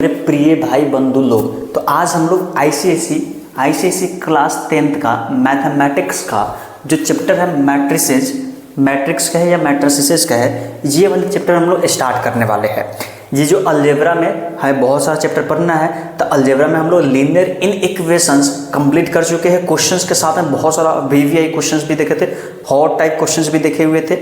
मेरे प्रिय भाई बंधु लोग, तो आज हम लोग आईसीएसई क्लास 10th का मैथमेटिक्स का जो चैप्टर है मैट्रिक्स का है या मैट्रिसेस का है, ये वाले चैप्टर हम लोग स्टार्ट करने वाले हैं। ये जो अलजेब्रा में हमें बहुत सारा चैप्टर पढ़ना है, तो अलजेब्रा में हम लोग लीनियर इनइक्वेशंस कंप्लीट कर चुके हैं। क्वेश्चंस के साथ में बहुत सारा वीवीआई क्वेश्चंस भी देखे थे, हॉट टाइप क्वेश्चंस भी देखे हुए थे।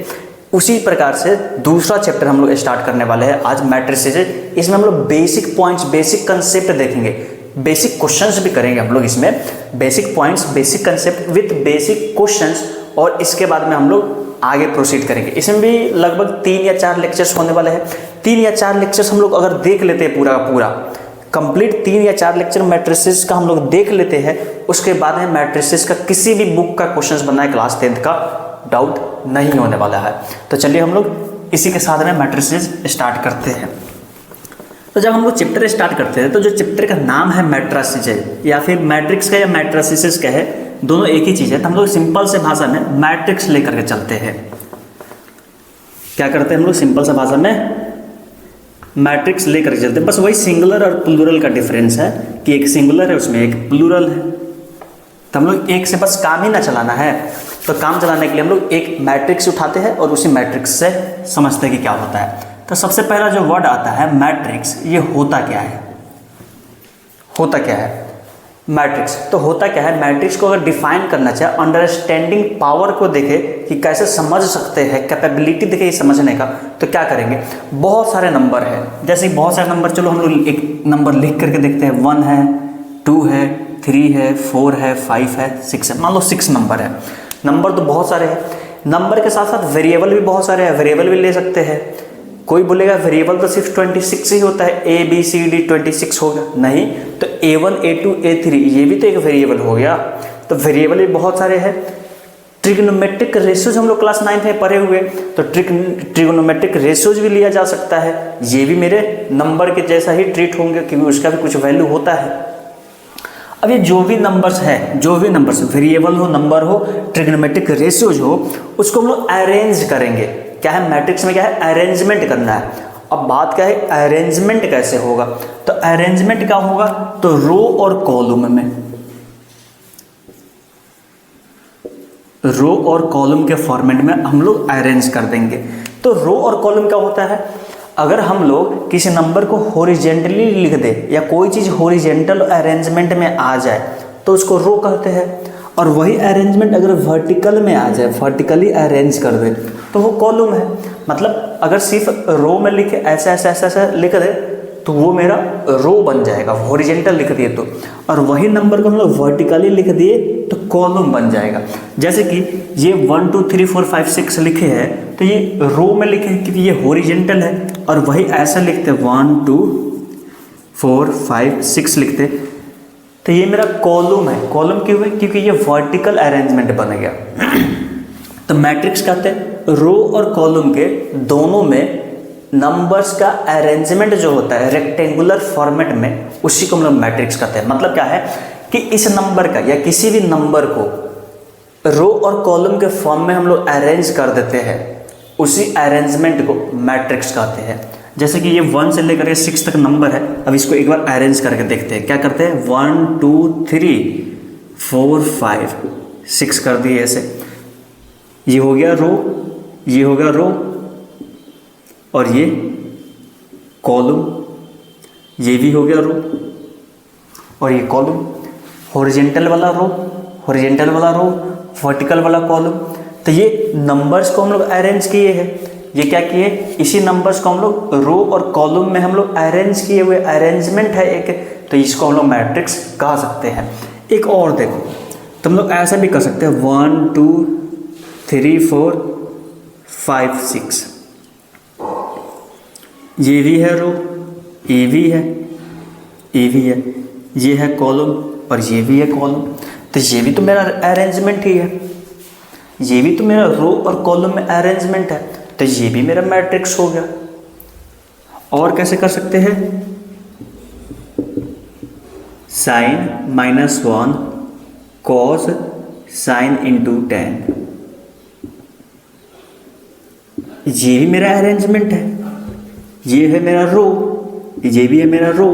उसी प्रकार से दूसरा चैप्टर हम लोग स्टार्ट करने वाले हैं आज मैट्रिसेस। इसमें हम लोग बेसिक पॉइंट्स, बेसिक कंसेप्ट देखेंगे, बेसिक क्वेश्चंस भी करेंगे हम लोग इसमें। Basic points, basic concept with basic questions, और इसके बाद में हम लोग आगे प्रोसीड करेंगे। इसमें भी लगभग 3 या 4 लेक्चर्स होने वाले हैं। 3 या 4 लेक्चर्स हम लोग अगर देख लेते हैं पूरा का पूरा कंप्लीट 3 या 4 लेक्चर मैट्रिसेस का हम लोग देख लेते हैं, उसके बाद में मैट्रिसेस का किसी भी बुक का क्वेश्चंस बनाए क्लास 10th का डाउट नहीं होने वाला है। तो चलिए हम लोग इसी के साथ में मैट्रिसेस स्टार्ट करते हैं। तो जब हम लोग चैप्टर स्टार्ट करते हैं, तो जो चैप्टर का नाम है मैट्रिसेस या फिर मैट्रिक्स का या मैट्रिसेस का है, दोनों एक ही चीज़ है। तो हम लोग सिंपल से भाषा में मैट्रिक्स लेकर के चलते हैं। क्या करते हैं हम लोग? सिंपल से भाषा में मैट्रिक्स लेकर के चलते हैं। बस वही सिंगुलर और प्लूरल का डिफरेंस है कि एक सिंगुलर है, उसमें एक प्लूरल है। तो हम लोग एक से बस काम ही ना चलाना है, तो काम चलाने के लिए हम लोग एक मैट्रिक्स उठाते हैं और उसी मैट्रिक्स से समझते हैं कि क्या होता है। तो सबसे पहला जो वर्ड आता है मैट्रिक्स, ये होता क्या है? होता क्या है मैट्रिक्स? तो होता क्या है, मैट्रिक्स को अगर डिफाइन करना चाहे, अंडरस्टैंडिंग पावर को देखे कि कैसे समझ सकते हैं, कैपेबिलिटी देखे ये समझने का, तो क्या करेंगे? बहुत सारे नंबर है, जैसे बहुत सारे नंबर, चलो हम लोग एक नंबर लिख करके देखते हैं। 1 है, 2 है, 3 है, 4 है, 5 है, 6 है। मान लो 6 नंबर है। नंबर तो बहुत सारे हैं, नंबर के साथ साथ वेरिएबल भी बहुत सारे हैं, वेरिएबल भी ले सकते हैं। कोई बोलेगा वेरिएबल तो सिर्फ 26 ही होता है, ABCD 26 होगा, नहीं तो A1 A2 A3 ये भी तो एक वेरिएबल हो गया। तो वेरिएबल भी बहुत सारे हैं। ट्रिग्नोमेट्रिक रेशियोज हम लोग क्लास 9th में पढ़े हुए, तो ट्रिग्नोमेट्रिक रेशियोज भी लिया जा सकता है। ये भी मेरे नंबर के जैसा ही ट्रीट होंगे, क्योंकि उसका भी कुछ वैल्यू होता है। अब ये जो भी नंबर्स है, जो भी नंबर्स, वेरिएबल हो, नंबर हो, ट्रिग्नोमेट्रिक रेशियोज हो, उसको हम लोग अरेंज करेंगे। क्या है मैट्रिक्स में? क्या है? अरेंजमेंट करना है। अब बात क्या है, अरेंजमेंट कैसे होगा? तो अरेंजमेंट क्या होगा? तो रो और कॉलम में, रो और कॉलम के फॉर्मेट में हम लोग अरेंज कर देंगे। तो रो और कॉलम क्या होता है? अगर हम लोग किसी नंबर को हॉरिजेंटली लिख दे या कोई चीज़ हॉरिजेंटल अरेंजमेंट में आ जाए तो उसको रो कहते हैं, और वही अरेंजमेंट अगर वर्टिकल में आ जाए, वर्टिकली अरेंज कर दे, तो वो कॉलम है। मतलब अगर सिर्फ रो में लिखे ऐसा ऐसा ऐसा ऐसा लिख दे तो वो मेरा रो बन जाएगा, हॉरिजेंटल लिख दिए तो, और वही नंबर को हम लोग वर्टिकली लिख दिए तो कॉलम बन जाएगा। जैसे कि ये 1 2 3 4 5 6 लिखे हैं, तो ये रो में लिखे हैं क्योंकि ये हॉरिजेंटल है, और वही ऐसा लिखते 1 2 4 5 6 लिखते, तो ये मेरा कॉलम है। कॉलम क्यों है? क्योंकि ये वर्टिकल अरेंजमेंट बन गया। तो मैट्रिक्स कहते हैं रो और कॉलम के दोनों में नंबर्स का अरेंजमेंट जो होता है रेक्टेंगुलर फॉर्मेट में, उसी को हम लोग मैट्रिक्स कहते हैं। मतलब क्या है कि इस नंबर का या किसी भी नंबर को रो और कॉलम के फॉर्म में हम लोग अरेंज कर देते हैं, उसी अरेंजमेंट को मैट्रिक्स कहते हैं। जैसे कि ये 1 से लेकर 6 तक नंबर है। अब इसको एक बार अरेंज करके देखते हैं। क्या करते हैं? 1 2 3 4 5 6 कर दिए ऐसे। ये हो गया रो, ये हो गया रो, और ये कॉलम, ये भी हो गया रो, और ये कॉलम। हॉरिजेंटल वाला रो, हॉरिजेंटल वाला रो, वर्टिकल वाला कॉलम। तो ये नंबर्स को हम लोग अरेंज किए हैं। ये क्या किए? इसी नंबर्स को हम लोग रो और कॉलम में हम लोग अरेंज किए हुए, अरेंजमेंट है एक, तो इसको हम लोग मैट्रिक्स कह सकते हैं। एक और देखो, तो हम लोग ऐसा भी कर सकते हैं 1 2 3 4 5 6, ये भी है रो, ये भी है, ये भी है, ये है कॉलम, और ये भी है कॉलम। तो ये भी तो मेरा अरेंजमेंट ही है, ये भी तो मेरा रो और कॉलम में अरेंजमेंट है, तो ये भी मेरा मैट्रिक्स हो गया। और कैसे कर सकते हैं? sin -1 cos sin × tan, ये भी मेरा अरेंजमेंट है। ये है मेरा रो, ये भी है मेरा रो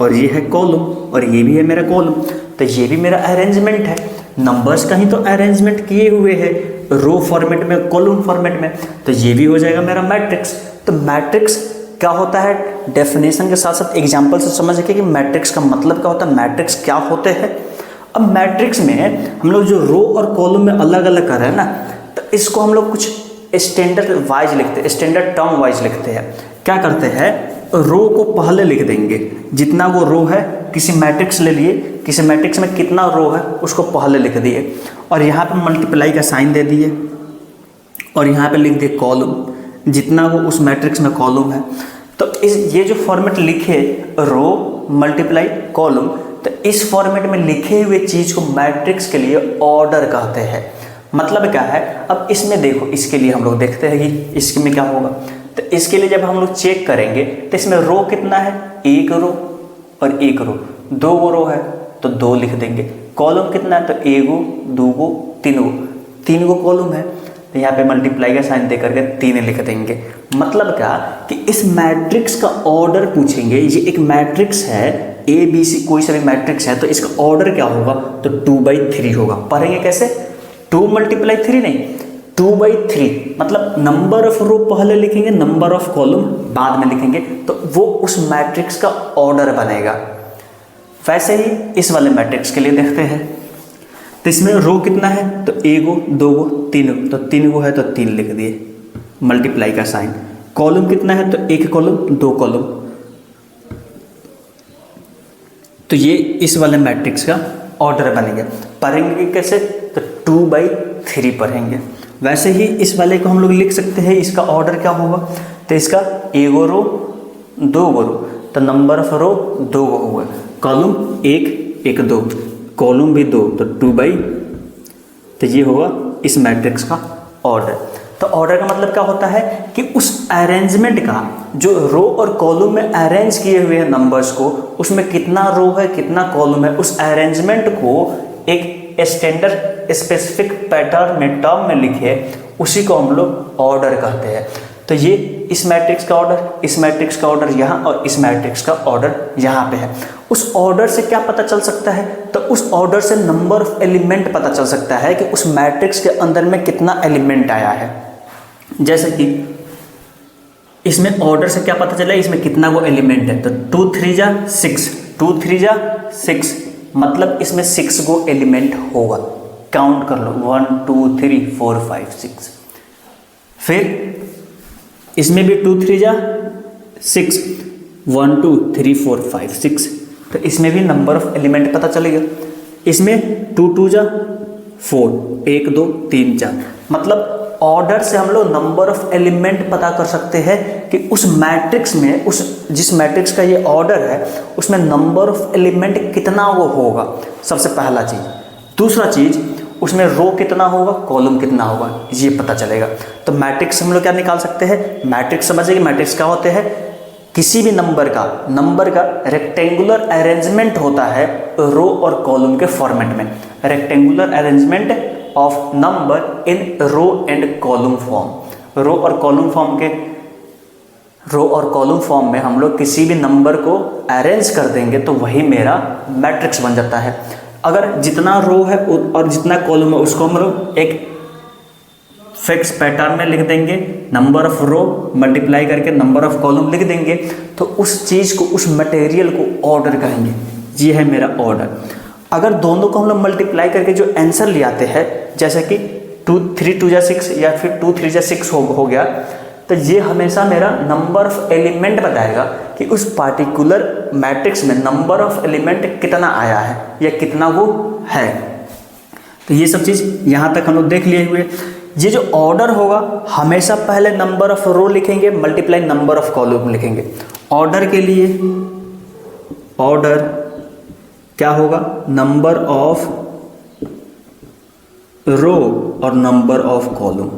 और ये है कॉलम और ये भी है मेरा कॉलम, तो ये भी मेरा अरेंजमेंट है। नंबर्स का ही तो अरेंजमेंट किए हुए है रो फॉर्मेट में, कॉलम फॉर्मेट में, तो ये भी हो जाएगा मेरा मैट्रिक्स। तो मैट्रिक्स क्या होता है, डेफिनेशन के साथ साथ एग्जांपल से समझ के कि मैट्रिक्स का मतलब क्या होता है, मैट्रिक्स क्या होते हैं। अब मैट्रिक्स में हम लोग जो रो और कॉलम में अलग अलग कर रहे हैं ना, तो इसको हम लोग कुछ स्टैंडर्ड वाइज लिखते हैं, स्टैंडर्ड टर्म वाइज लिखते हैं। क्या करते हैं, रो को पहले लिख देंगे, जितना वो रो है, किसी मैट्रिक्स ले लिए, किसी मैट्रिक्स में कितना रो है उसको पहले लिख दिए, और यहाँ पे मल्टीप्लाई का साइन दे दिए, और यहाँ पे लिख दिए कॉलम, जितना वो उस मैट्रिक्स में कॉलम है। तो ये जो फॉर्मेट लिखे रो मल्टीप्लाई कॉलम, तो इस फॉर्मेट में लिखे हुए चीज़ को मैट्रिक्स के लिए ऑर्डर कहते हैं। मतलब क्या है, अब इसमें देखो, इसके लिए हम लोग देखते हैं कि इसमें क्या होगा। तो इसके लिए जब हम लोग चेक करेंगे तो इसमें रो कितना है, एक रो और एक रो, दो रो है तो दो लिख देंगे। कॉलम कितना है, तो एगो, दूगो, तीन गो कॉलम है, तो यहाँ पे मल्टीप्लाई का साइन दे करके 3 लिख देंगे। मतलब क्या कि इस मैट्रिक्स का ऑर्डर पूछेंगे, ये एक मैट्रिक्स है ए बी सी, कोई सा भी मैट्रिक्स है, तो इसका ऑर्डर क्या होगा, तो 2/3 होगा। पढ़ेंगे कैसे, 2 × 3 नहीं, 2/3, मतलब नंबर ऑफ रो पहले लिखेंगे, नंबर ऑफ कॉलम बाद में लिखेंगे, तो वो उस मैट्रिक्स का ऑर्डर बनेगा। वैसे ही इस वाले मैट्रिक्स के लिए देखते हैं, तो इसमें रो कितना है, तो एगो, दोगो, तीन, तो 3 गो है तो 3 लिख दिए, मल्टीप्लाई का साइन। कॉलम कितना है, तो 1 कॉलम, 2 कॉलम, तो ये इस वाले मैट्रिक्स का ऑर्डर बनेंगे। पढ़ेंगे कैसे, तो 2/3 पढ़ेंगे। वैसे ही इस वाले को हम लोग लिख सकते हैं, इसका ऑर्डर क्या होगा, तो इसका एगो रो, 2 रो, तो नंबर ऑफ रो 2 होगा, कॉलम 1, 2, कॉलम भी 2, तो 2/, तो ये होगा इस मैट्रिक्स का ऑर्डर। तो ऑर्डर का मतलब क्या होता है कि उस अरेंजमेंट का, जो रो और कॉलम में अरेंज किए हुए हैं नंबर्स को, उसमें कितना रो है कितना कॉलम है, उस अरेंजमेंट को एक स्टैंडर्ड स्पेसिफिक पैटर्न में टर्म में लिखे, उसी को हम लोग ऑर्डर कहते हैं। तो ये इस मैट्रिक्स का ऑर्डर, इस मैट्रिक्स का ऑर्डर यहाँ, और इस मैट्रिक्स का ऑर्डर यहाँ पे है। उस ऑर्डर से क्या पता चल सकता है, तो उस ऑर्डर से नंबर ऑफ एलिमेंट पता चल सकता है कि उस मैट्रिक्स के अंदर में कितना एलिमेंट आया है। जैसे कि इसमें ऑर्डर से क्या पता चला, इसमें कितना वो एलिमेंट है, तो 2 3 जा 6, 2 3 जा 6, मतलब इसमें 6 गो एलिमेंट होगा। काउंट कर लो, 1 2 3 4 5 6। फिर इसमें भी 2 3 जा 6, 1 2 3 4 5 6, तो इसमें भी नंबर ऑफ एलिमेंट पता चलेगा। इसमें 2 2 जा 4, 1 2 3 4, मतलब ऑर्डर से हम लोग नंबर ऑफ एलिमेंट पता कर सकते हैं कि उस मैट्रिक्स में, उस जिस मैट्रिक्स का ये ऑर्डर है, उसमें नंबर ऑफ एलिमेंट कितना वो होगा, सबसे पहला चीज़। दूसरा चीज़, उसमें रो कितना होगा, कॉलम कितना होगा, ये पता चलेगा। तो मैट्रिक्स हम लोग क्या निकाल सकते हैं, मैट्रिक्स समझिए कि मैट्रिक्स क्या होते हैं, किसी भी नंबर का रेक्टेंगुलर अरेंजमेंट होता है रो और कॉलम के फॉर्मेट में, rectangular arrangement of number in row and column form. Row और कॉलम फॉर्म में हम लोग किसी भी नंबर को अरेंज कर देंगे तो वही मेरा मैट्रिक्स बन जाता है। अगर जितना रो है और जितना कॉलम है उसको हम लोग एक फिक्स पैटर्न में लिख देंगे, नंबर ऑफ रो मल्टीप्लाई करके नंबर ऑफ कॉलम लिख देंगे, तो उस चीज़ को, उस मटेरियल को ऑर्डर कहेंगे। ये है मेरा ऑर्डर। अगर दोनों को हम लोग मल्टीप्लाई करके जो आंसर ले आते हैं, जैसे कि 2 3 2 जा 6 या फिर 2 3 जा 6 हो गया, तो ये हमेशा मेरा नंबर ऑफ एलिमेंट बताएगा कि उस पार्टिकुलर मैट्रिक्स में नंबर ऑफ एलिमेंट कितना आया है या कितना वो है। तो ये सब चीज़ यहाँ तक हम लोग देख लिए हुए। ये जो ऑर्डर होगा, हमेशा पहले नंबर ऑफ रो लिखेंगे, मल्टीप्लाई नंबर ऑफ कॉलम लिखेंगे। ऑर्डर के लिए ऑर्डर क्या होगा, नंबर ऑफ रो और नंबर ऑफ कॉलम।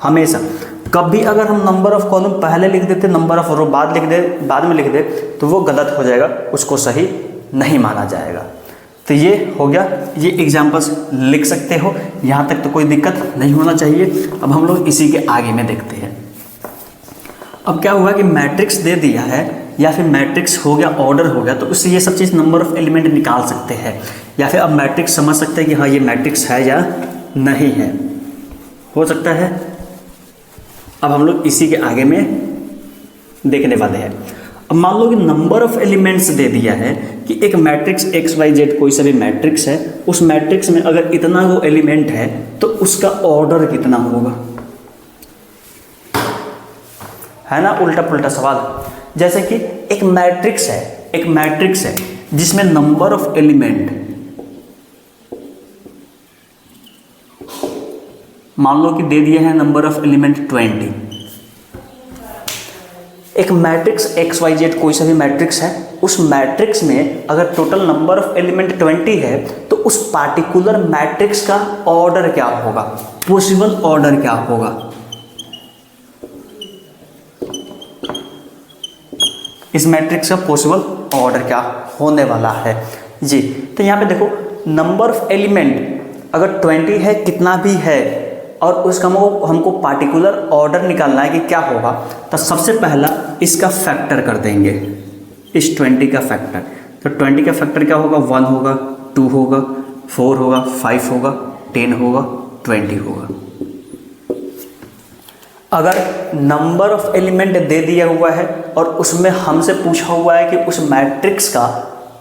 हमेशा कभी अगर हम नंबर ऑफ कॉलम पहले लिख देते, नंबर ऑफ रो बाद में लिख दे, तो वो गलत हो जाएगा, उसको सही नहीं माना जाएगा। तो ये हो गया, ये एग्जाम्पल्स लिख सकते हो, यहाँ तक तो कोई दिक्कत नहीं होना चाहिए। अब हम लोग इसी के आगे में देखते हैं। अब क्या हुआ कि मैट्रिक्स दे दिया है या फिर मैट्रिक्स हो गया, ऑर्डर हो गया, तो उससे ये सब चीज़ नंबर ऑफ एलिमेंट निकाल सकते हैं, या फिर अब मैट्रिक्स समझ सकते हैं कि हाँ ये मैट्रिक्स है या नहीं है, हो सकता है। अब हम लोग इसी के आगे में देखने वाले हैं। अब मान लो कि नंबर ऑफ एलिमेंट्स दे दिया है कि एक मैट्रिक्स एक्स वाई जेड कोई सा भी मैट्रिक्स है, उस मैट्रिक्स में अगर इतना वो एलिमेंट है तो उसका ऑर्डर कितना होगा, है ना, उल्टा पुल्टा सवाल। जैसे कि एक मैट्रिक्स है जिसमें नंबर ऑफ एलिमेंट, मान लो कि दे दिया है नंबर ऑफ एलिमेंट 20। एक मैट्रिक्स एक्स वाई जेड कोई सा भी मैट्रिक्स है, उस मैट्रिक्स में अगर टोटल नंबर ऑफ एलिमेंट 20 है तो उस पार्टिकुलर मैट्रिक्स का ऑर्डर क्या होगा, पॉसिबल ऑर्डर क्या होगा। इस मैट्रिक्स का पॉसिबल ऑर्डर क्या होने वाला है जी। तो यहाँ पे देखो नंबर ऑफ एलिमेंट अगर 20 है, कितना भी है, और उसका हमको पार्टिकुलर ऑर्डर निकालना है कि क्या होगा, तो सबसे पहला इसका फैक्टर कर देंगे, इस 20 का फैक्टर। तो 20 का फैक्टर क्या होगा, 1 होगा, 2 होगा, 4 होगा, 5 होगा, 10 होगा, 20 होगा। अगर नंबर ऑफ एलिमेंट दे दिया हुआ है और उसमें हमसे पूछा हुआ है कि उस मैट्रिक्स का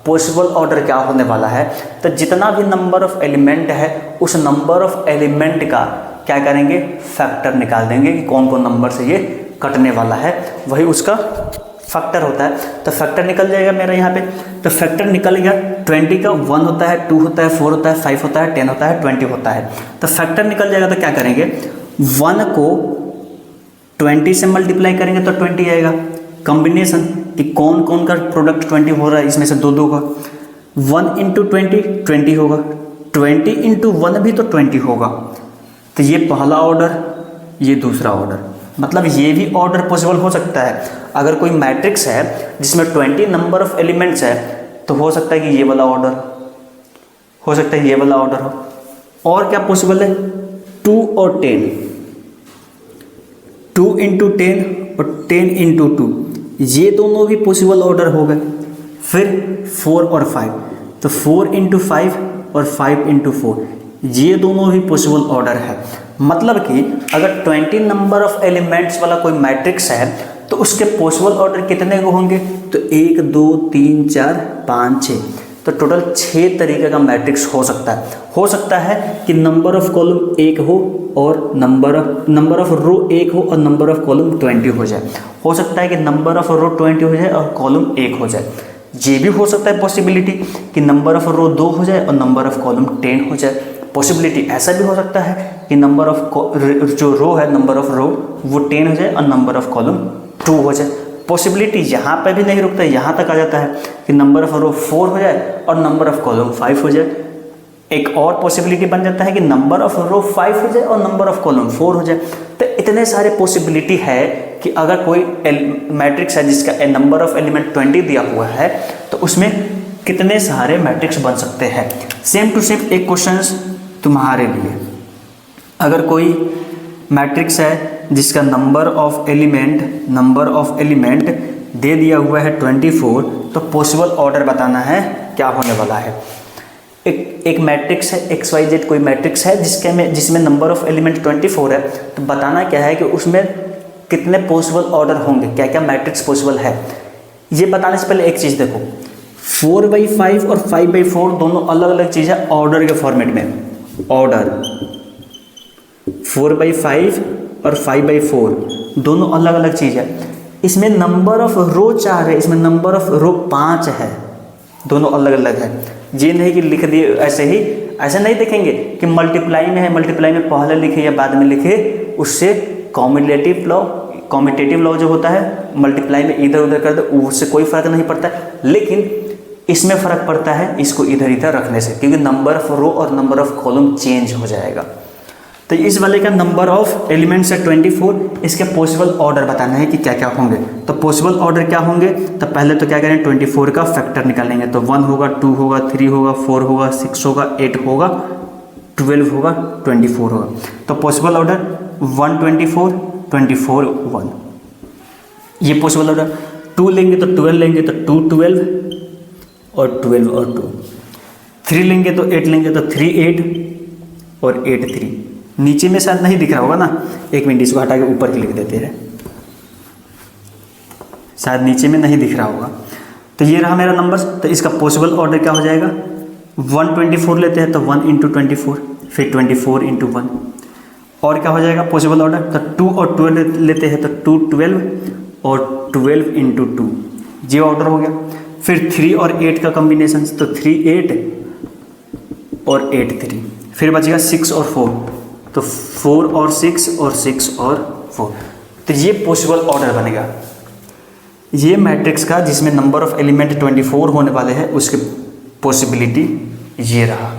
पॉसिबल ऑर्डर क्या होने वाला है, तो जितना भी नंबर ऑफ एलिमेंट है उस नंबर ऑफ एलिमेंट का क्या करेंगे, फैक्टर निकाल देंगे कि कौन कौन नंबर से ये कटने वाला है, वही उसका फैक्टर होता है। तो फैक्टर निकल जाएगा मेरा यहाँ पे। तो फैक्टर निकल गया 20 का, 1 होता है, 2 होता है, 4 होता है, 5 होता है, 10 होता है, 20 होता है। तो फैक्टर निकल जाएगा तो क्या करेंगे, 1 को 20 से मल्टीप्लाई करेंगे तो 20 आएगा। कॉम्बिनेशन कि कौन कौन का प्रोडक्ट 20 हो रहा है, इसमें से दो दो का, 1 इंटू 20 होगा, 20 इंटू 1 भी तो 20 होगा। तो ये पहला ऑर्डर, ये दूसरा ऑर्डर, मतलब ये भी ऑर्डर पॉसिबल हो सकता है। अगर कोई मैट्रिक्स है जिसमें 20 नंबर ऑफ एलिमेंट्स है तो हो सकता है कि ये वाला ऑर्डर हो सकता है, ये वाला ऑर्डर हो। और क्या पॉसिबल है, 2 और 10, 2 इंटू 10 और 10 इंटू 2, ये दोनों भी पॉसिबल ऑर्डर हो गए। फिर 4 और 5, तो 4 इंटू 5 और 5 इंटू 4, ये दोनों भी पॉसिबल ऑर्डर है। मतलब कि अगर 20 नंबर ऑफ एलिमेंट्स वाला कोई मैट्रिक्स है तो उसके पॉसिबल ऑर्डर कितने को होंगे, तो 1 2 3 4 5 6, तो टोटल 6 तरीके का मैट्रिक्स हो सकता है। हो सकता है कि नंबर ऑफ कॉलम 1 हो और नंबर ऑफ रो 1 हो और नंबर ऑफ कॉलम 20 हो जाए। हो सकता है कि नंबर ऑफ रो 20 हो जाए और कॉलम 1 हो जाए। ये भी हो सकता है पॉसिबिलिटी कि नंबर ऑफ रो 2 हो जाए और नंबर ऑफ कॉलम 10 हो जाए। पॉसिबिलिटी ऐसा भी हो सकता है कि नंबर ऑफ जो रो है, नंबर ऑफ रो वो 10 हो जाए और नंबर ऑफ कॉलम 2 हो जाए। पॉसिबिलिटी यहाँ पर भी नहीं रुकता, यहाँ तक आ जाता है कि नंबर ऑफ रो 4 हो जाए और नंबर ऑफ कॉलम 5 हो जाए। एक और पॉसिबिलिटी बन जाता है कि नंबर ऑफ रो 5 हो जाए और नंबर ऑफ कॉलम 4 हो जाए। तो इतने सारे पॉसिबिलिटी है कि अगर कोई मैट्रिक्स है जिसका नंबर ऑफ एलिमेंट 20 दिया हुआ है तो उसमें कितने सारे मैट्रिक्स बन सकते हैं। सेम टू सेम एक क्वेश्चन तुम्हारे लिए, अगर कोई मैट्रिक्स है जिसका नंबर ऑफ एलिमेंट दे दिया हुआ है 24, तो पॉसिबल ऑर्डर बताना है क्या होने वाला है। एक मैट्रिक्स है एक्स वाई जेड, कोई मैट्रिक्स है जिसमें नंबर ऑफ एलिमेंट 24 है, तो बताना क्या है कि उसमें कितने पॉसिबल ऑर्डर होंगे, क्या क्या मैट्रिक्स पॉसिबल है। ये बताने से पहले एक चीज़ देखो, 4/5 और 5/4 दोनों अलग अलग चीज़ है ऑर्डर के फॉर्मेट में। ऑर्डर 4/5 और 5/4 दोनों अलग अलग चीज़ है। इसमें नंबर ऑफ रो 4 है, इसमें नंबर ऑफ रो 5 है, दोनों अलग अलग है। ये नहीं कि लिख दिए ऐसे ही, ऐसे नहीं देखेंगे कि मल्टीप्लाई में है, मल्टीप्लाई में पहले लिखे या बाद में लिखे, उससे कॉम्यूटेटिव लॉ जो होता है मल्टीप्लाई में इधर उधर कर दो, उससे कोई फर्क नहीं पड़ता। लेकिन इसमें फ़र्क पड़ता है इसको इधर इधर रखने से, क्योंकि नंबर ऑफ रो और नंबर ऑफ कॉलम चेंज हो जाएगा। तो इस वाले का नंबर ऑफ एलिमेंट्स है 24, इसके पॉसिबल ऑर्डर बताना है कि क्या क्या होंगे। तो पॉसिबल ऑर्डर क्या होंगे, तो पहले तो क्या करें 24 का फैक्टर निकालेंगे। तो 1 होगा, 2 होगा, 3 होगा, 4 होगा, 6 होगा, 8 होगा, 12 होगा, 24 होगा। तो पॉसिबल ऑर्डर 1 24 24 1। ये पॉसिबल ऑर्डर। 2 लेंगे तो 12 लेंगे तो 2 12 और 12 और 2। 3 लेंगे तो 8 लेंगे तो 3 8 और 8 3। नीचे में शायद नहीं दिख रहा होगा ना, एक मिनट इसको हटा के ऊपर ही लिख देते हैं, शायद नीचे में नहीं दिख रहा होगा। तो ये रहा मेरा नंबर। तो इसका पॉसिबल ऑर्डर क्या हो जाएगा, 124 लेते हैं तो 1 × 24, फिर 24 × 1। और क्या हो जाएगा पॉसिबल ऑर्डर, तो 2 और 12 लेते हैं तो 2 12 और 12 × 2, ये ऑर्डर हो गया। फिर 3 और 8 का कॉम्बिनेशन, तो 3 8 और 8 3। फिर बचेगा 6 और 4, तो 4 और 6 और 6 और 4। तो ये पॉसिबल ऑर्डर बनेगा। ये मैट्रिक्स का जिसमें नंबर ऑफ एलिमेंट 24 होने वाले हैं उसकी पॉसिबिलिटी ये रहा।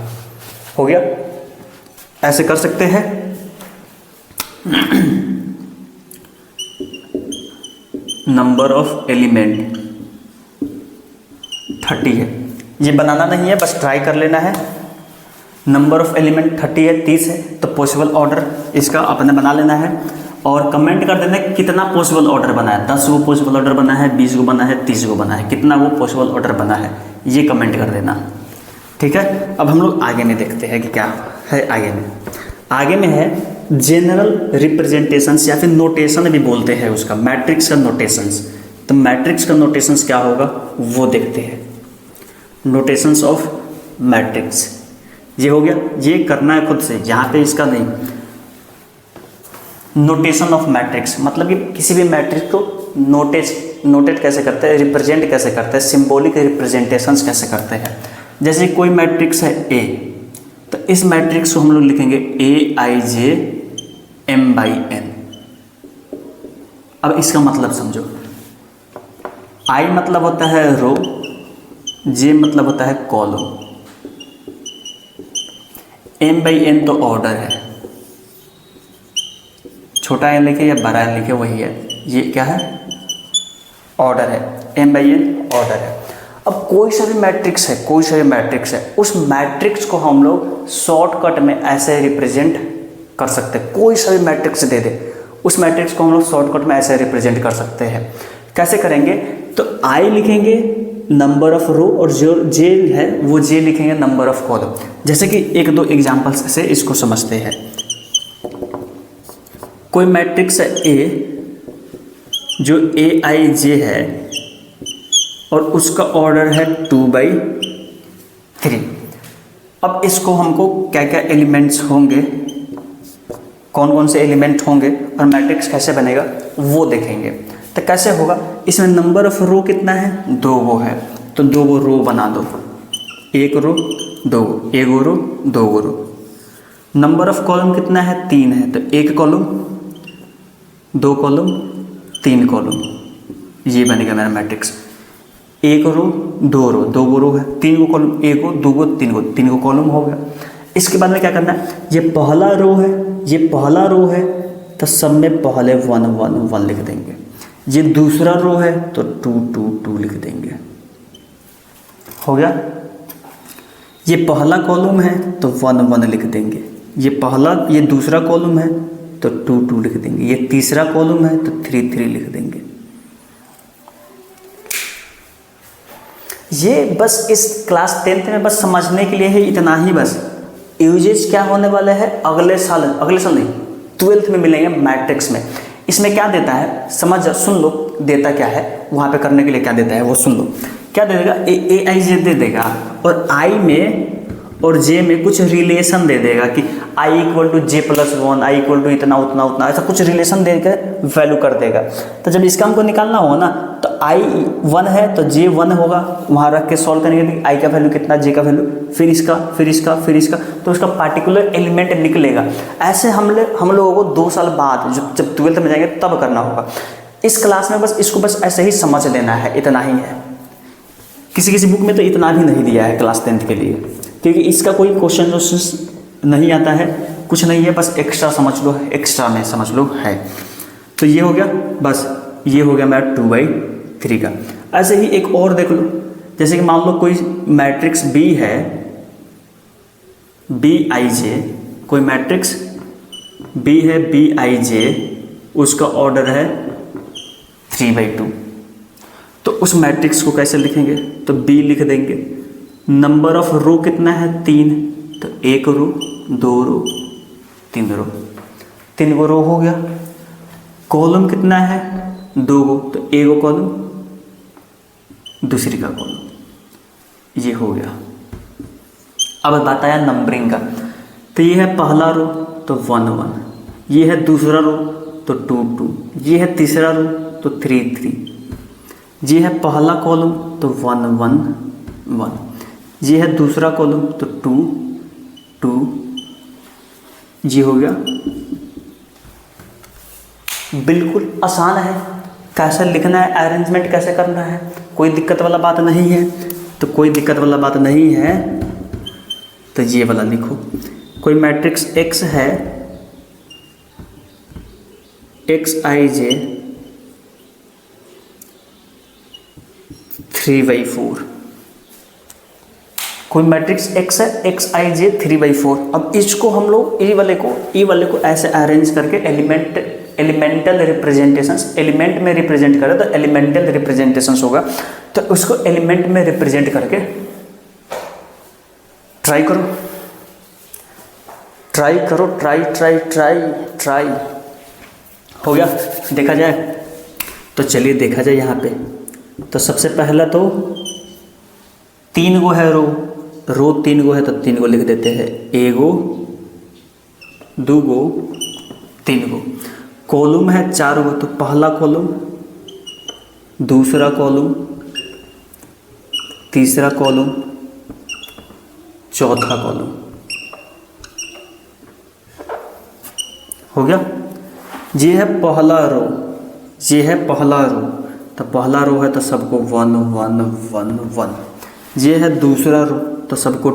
हो गया, ऐसे कर सकते हैं। नंबर ऑफ एलिमेंट 30 है, ये बनाना नहीं है, बस ट्राई कर लेना है। नंबर ऑफ एलिमेंट 30 है, 30 है, तो पॉसिबल ऑर्डर इसका अपने बना लेना है और कमेंट कर देना कितना पॉसिबल ऑर्डर बना है। 10 गो पॉसिबल ऑर्डर बना है, 20 गो बना है, 30 गो बना है, कितना वो पॉसिबल ऑर्डर बना है ये कमेंट कर देना। ठीक है, अब हम लोग आगे में देखते हैं कि क्या है आगे में। आगे में है जनरल रिप्रेजेंटेशंस या फिर नोटेशन भी बोलते हैं उसका, मैट्रिक्स का नोटेशंस। तो मैट्रिक्स का नोटेशंस क्या होगा वो देखते हैं। नोटेशंस ऑफ मैट्रिक्स ये हो गया, ये करना है खुद से, यहाँ पे इसका नहीं। नोटेशन ऑफ मैट्रिक्स मतलब कि किसी भी मैट्रिक्स को नोटेट कैसे करते हैं, रिप्रेजेंट कैसे करते हैं, सिंबॉलिक रिप्रेजेंटेशंस कैसे करते हैं। जैसे कोई मैट्रिक्स है ए, तो इस मैट्रिक्स को हम लोग लिखेंगे AIJ M/n। अब इसका मतलब समझो, I मतलब होता है रो, J मतलब होता है कॉलम, M/n तो ऑर्डर है। छोटा n लिखे या बड़ा n लिखे वही है, ये क्या है ऑर्डर है, M/n ऑर्डर है। अब कोई सा भी मैट्रिक्स है, कोई सा भी मैट्रिक्स है, उस मैट्रिक्स को हम लोग शॉर्टकट में ऐसे रिप्रेजेंट कर सकते हैं। कोई सा भी मैट्रिक्स दे दे, उस मैट्रिक्स को हम लोग शॉर्टकट में ऐसे रिप्रेजेंट कर सकते हैं। कैसे करेंगे, तो I लिखेंगे नंबर ऑफ रो और जो J है वो J लिखेंगे नंबर ऑफ कॉलम। जैसे कि एक दो एग्जांपल्स से इसको समझते हैं। कोई मैट्रिक्स है A जो AIJ है और उसका ऑर्डर है 2/3। अब इसको हमको क्या क्या एलिमेंट्स होंगे, कौन कौन से एलिमेंट होंगे और मैट्रिक्स कैसे बनेगा वो देखेंगे। तो कैसे होगा, इसमें नंबर ऑफ रो कितना है, 2 गो है, तो 2 गो रो बना दो, 1 रो 2 गो, 1 रो 2 गो रो। नंबर ऑफ कॉलम कितना है, 3 है, तो 1 कॉलम 2 कॉलम 3 कॉलम, ये बनेगा मेरा मैट्रिक्स। 1 रो 2 रो, 2 गो रो है, 3 गो कॉलम, 1 गो 2 गो 3 गो, 3 गो कॉलम हो गया। इसके बाद में क्या करना है, ये पहला रो है, ये पहला रो है तो सब में पहले 1 1 1 लिख देंगे। ये दूसरा रो है तो 2 2 2 लिख देंगे। हो गया। ये पहला कॉलम है तो 1 1 लिख देंगे। ये दूसरा कॉलम है तो 2 2 लिख देंगे। ये तीसरा कॉलम है तो 3 3 लिख देंगे। ये बस इस क्लास 10th में बस समझने के लिए है, इतना ही बस। यूजेज क्या होने वाला है अगले साल नहीं 12th में मिलेंगे मैट्रिक्स में। इसमें क्या देता है समझ सुन लो, देता क्या है वहाँ पे करने के लिए क्या देता है वो सुन लो। क्या दे देगा, AIJ दे देगा और I में और J में कुछ रिलेशन दे देगा कि I = J+1, I = इतना उतना उतना, ऐसा कुछ रिलेशन देकर वैल्यू कर देगा। तो जब इसका हमको निकालना होगा ना तो I 1 है तो J 1 होगा, वहाँ रख के सॉल्व करेंगे I का वैल्यू कितना, J का वैल्यू, फिर इसका फिर इसका फिर इसका, तो उसका पार्टिकुलर एलिमेंट निकलेगा। ऐसे हम लोगों को 2 साल बाद जब 12th में जाएंगे तब करना होगा। इस क्लास में बस इसको बस ऐसे ही समझ लेना है, इतना ही है। किसी बुक में तो इतना भी नहीं दिया है क्लास 10th के लिए, क्योंकि इसका कोई क्वेश्चन नहीं आता है, कुछ नहीं है, बस एक्स्ट्रा समझ लो, एक्स्ट्रा में समझ लो है। तो ये हो गया, बस ये हो गया मेरा 2/3 का। ऐसे ही एक और देख लो, जैसे कि मान लो कोई मैट्रिक्स B है, BIJ, कोई मैट्रिक्स B है BIJ, उसका ऑर्डर है 3/2। तो उस मैट्रिक्स को कैसे लिखेंगे, तो बी लिख देंगे। नंबर ऑफ रो कितना है 3, तो 1 रो 2 रो 3 रो, 3 गो रो हो गया। कॉलम कितना है 2 गो, तो 1 गो कॉलम दूसरी का कॉलम, ये हो गया। अब बात आया नंबरिंग का, तो ये है पहला रो तो 1 1, ये है दूसरा रो तो 2 2, ये है तीसरा रो तो 3 3, ये है पहला कॉलम तो 1 1 1, ये है दूसरा कॉलम तो 2 2, ये हो गया। बिल्कुल आसान है, कैसे लिखना है, अरेंजमेंट कैसे करना है, कोई दिक्कत वाला बात नहीं है। तो कोई दिक्कत वाला बात नहीं है तो ये वाला लिखो। कोई मैट्रिक्स X है Xij 3/4, कोई मैट्रिक्स X है Xij 3/4। अब इसको हम लोग ई वाले को ऐसे अरेंज करके एलिमेंटल रिप्रेजेंटेशंस, एलिमेंट में रिप्रेजेंट करें तो एलिमेंटल रिप्रेजेंटेशंस होगा। तो उसको एलिमेंट में रिप्रेजेंट करके ट्राई हो गया। देखा जाए तो चलिए देखा जाए यहाँ पे। तो सबसे पहला तो 3 गो है रो 3 गो है तो 3 गो लिख देते हैं, 1 गो 2 गो 3 गो। कॉलम है 4 गो, तो पहला कॉलम दूसरा कॉलम तीसरा कॉलम चौथा कॉलम, हो गया। ये है पहला रो, तो पहला रो है तो सबको 1 1 1 1। ये है दूसरा रो तो सबको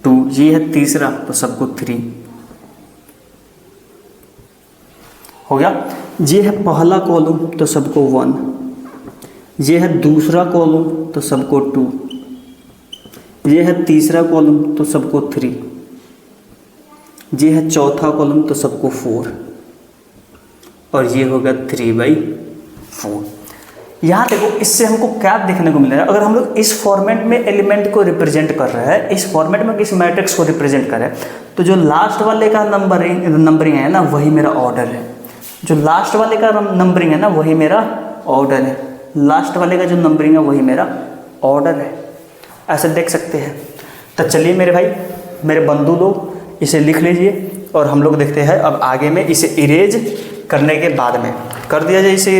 2, ये है तीसरा तो सबको 3, हो गया। ये है पहला कॉलम तो सबको 1, ये है दूसरा कॉलम तो सबको 2, ये है तीसरा कॉलम तो सबको 3, ये है चौथा कॉलम तो सबको 4, और ये होगा 3/4। यहाँ देखो, इससे हमको क्या देखने को मिलेगा, अगर हम लोग इस फॉर्मेट में एलिमेंट को रिप्रेजेंट कर रहे हैं, इस फॉर्मेट में इस मैट्रिक्स को रिप्रेजेंट करें, तो जो लास्ट वाले का नंबरिंग है ना वही मेरा ऑर्डर है। जो लास्ट वाले का नंबरिंग है ना वही मेरा ऑर्डर है, लास्ट वाले का जो नंबरिंग है वही मेरा ऑर्डर है। ऐसे देख सकते हैं। तो चलिए मेरे भाई, मेरे बंधु लोग, इसे लिख लीजिए और हम लोग देखते हैं अब आगे में इसे इरेज करने के बाद में कर दिया जाए। इसे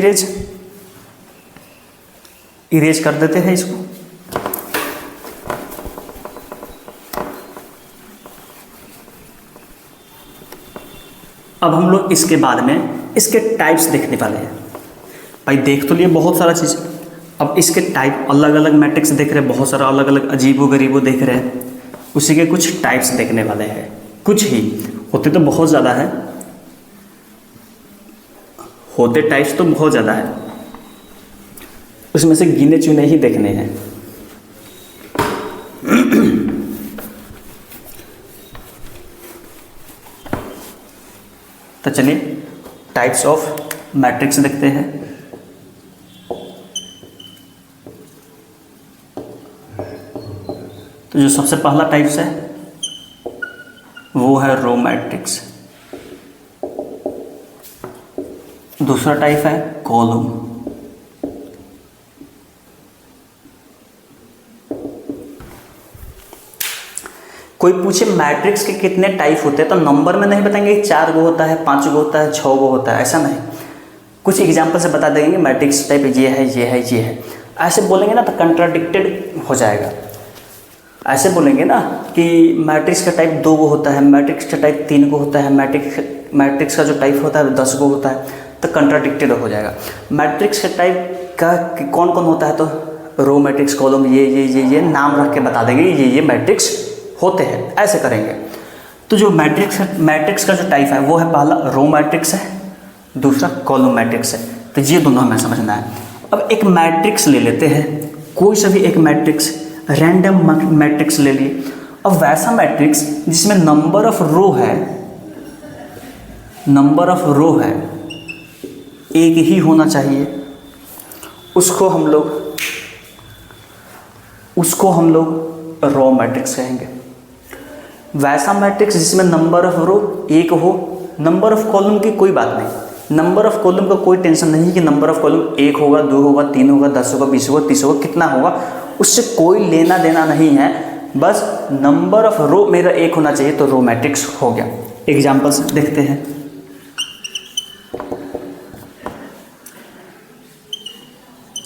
इरेज कर देते हैं इसको। अब हम लोग इसके बाद में इसके टाइप्स देखने वाले हैं। भाई देख तो लिए बहुत सारा चीज़, अब इसके टाइप अलग अलग मैट्रिक्स देख रहे हैं, बहुत सारा अलग अलग अजीबो गरीबो देख रहे हैं, उसी के कुछ टाइप्स देखने वाले हैं। कुछ ही होते तो बहुत ज़्यादा है, होते टाइप्स तो बहुत ज़्यादा है, उसमें से गिने चुने ही देखने हैं। तो चलिए टाइप्स ऑफ मैट्रिक्स देखते हैं। तो जो सबसे पहला टाइप्स है वो है रो मैट्रिक्स, दूसरा टाइप है कॉलम, कोई पूछे मैट्रिक्स के कितने टाइप होते हैं तो नंबर में नहीं बताएंगे 4 गो होता है, 5 गो होता है, 6 गो होता है, ऐसा नहीं। कुछ एग्जाम्पल से बता देंगे मैट्रिक्स टाइप ये है ये है ये है, ऐसे बोलेंगे ना तो कंट्राडिक्टेड हो जाएगा। ऐसे बोलेंगे ना कि मैट्रिक्स का टाइप 2 गो होता है, मैट्रिक्स का टाइप 3 गो होता है, मैट्रिक्स का जो टाइप होता है 10 गो होता है, तो कंट्राडिक्टेड हो जाएगा। मैट्रिक्स के टाइप का कौन कौन होता है तो रो मैट्रिक्स, कॉलम, ये नाम रख के बता देंगे ये मैट्रिक्स होते हैं, ऐसे करेंगे। तो जो मैट्रिक्स का जो टाइप है वो है पहला रो मैट्रिक्स है, दूसरा कॉलम मैट्रिक्स है। तो ये दोनों हमें समझना है। अब एक मैट्रिक्स ले लेते हैं, कोई सा भी एक मैट्रिक्स, रैंडम मैट्रिक्स ले लिए। अब वैसा मैट्रिक्स जिसमें नंबर ऑफ रो है एक ही होना चाहिए, उसको हम लोग रो मैट्रिक्स कहेंगे। वैसा मैट्रिक्स जिसमें नंबर ऑफ रो एक हो, नंबर ऑफ कॉलम की कोई बात नहीं, नंबर ऑफ कॉलम का कोई टेंशन नहीं कि नंबर ऑफ कॉलम 1 होगा, 2 होगा, 3 होगा, 10 होगा, 20 होगा, 30 होगा, कितना होगा उससे कोई लेना देना नहीं है, बस नंबर ऑफ रो मेरा 1 होना चाहिए तो रो मैट्रिक्स हो गया। एग्जाम्पल्स देखते हैं।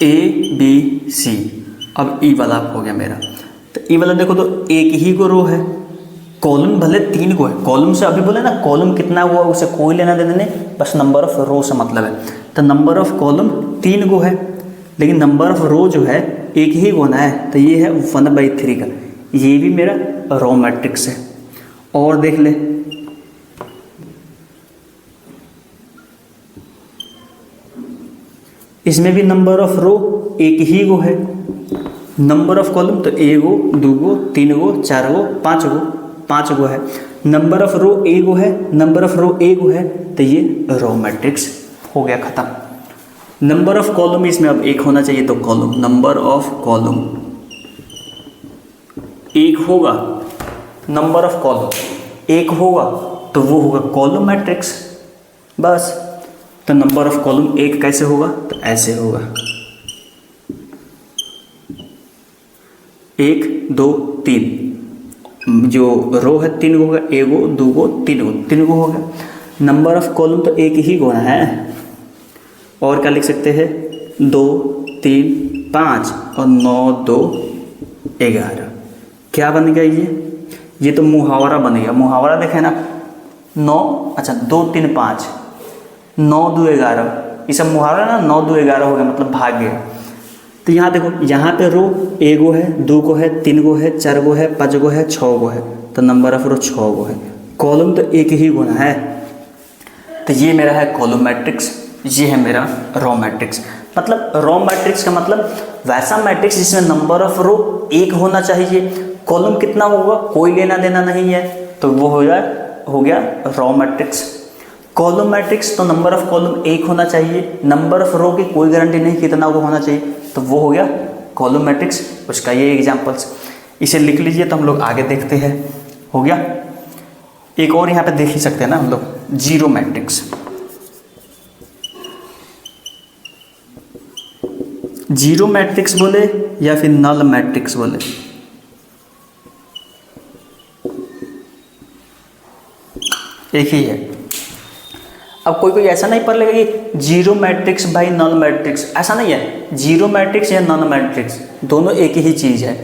ABC, अब ई वाला हो गया मेरा, तो ई वाला देखो तो एक ही को रो है, कॉलम भले 3 को है, कॉलम से अभी बोले ना कॉलम कितना हुआ उसे कोई लेना देना नहीं, बस नंबर ऑफ रो से मतलब है। तो नंबर ऑफ कॉलम 3 को है, लेकिन नंबर ऑफ रो जो है एक ही को ना है, तो ये है 1/3 का, ये भी मेरा रो मैट्रिक्स है। और देख ले, इसमें भी नंबर ऑफ रो एक ही को है, नंबर ऑफ कॉलम तो 1 गो, 2 गो, 3 गो, 4 गो, 5 गो है, नंबर ऑफ रो 1 गो है, नंबर ऑफ रो 1 गो है, तो ये रो मैट्रिक्स हो गया खत्म। नंबर ऑफ कॉलम इसमें अब 1 होना चाहिए, तो कॉलम नंबर ऑफ कॉलम 1 होगा, नंबर ऑफ कॉलम 1 होगा तो वो होगा कॉलम मैट्रिक्स बस। तो नंबर ऑफ कॉलम 1 कैसे होगा, तो ऐसे होगा 1 2 3, जो रो है 3 गो होगा, 1 गो, 2 गो, 3 गो हो गया। नंबर ऑफ कॉलम तो 1 ही गो है, और क्या लिख सकते हैं 2 3 5 और 9 2 11, क्या बन गया ये तो मुहावरा बन गया। मुहावरा देखे ना, 9 अच्छा 2 3 5 9 2 11, ये सब मुहावरा ना, 9 2 11 हो गया मतलब भाग गया। तो यहाँ देखो, यहाँ पे रो 1 गो है, 2 गो है, 3 गो है, 4 गो है, 5 गो है, 6 गो है, तो नंबर ऑफ रो 6 गो है, कॉलम तो 1 ही गुना है, तो ये मेरा है कॉलम मैट्रिक्स, ये है मेरा रो मैट्रिक्स। मतलब रो मैट्रिक्स का मतलब वैसा मैट्रिक्स जिसमें नंबर ऑफ रो 1 होना चाहिए, कॉलम कितना होगा कोई लेना देना नहीं है, तो वो हो गया रो मैट्रिक्स। कॉलम मैट्रिक्स तो नंबर ऑफ कॉलम 1 होना चाहिए, नंबर ऑफ रो की कोई गारंटी नहीं कितना वो होना चाहिए, तो वो हो गया कॉलम मैट्रिक्स। उसका ये एग्जांपल्स, इसे लिख लीजिए तो हम लोग आगे देखते हैं। हो गया, एक और यहाँ पे देख ही सकते हैं ना हम लोग, जीरो मैट्रिक्स। जीरो मैट्रिक्स बोले या फिर नल मैट्रिक्स बोले, एक ही है। अब कोई ऐसा नहीं पढ़ लेगा कि zero matrix by null matrix, ऐसा नहीं है। जीरो मैट्रिक्स या नल मैट्रिक्स दोनों एक ही चीज़ है।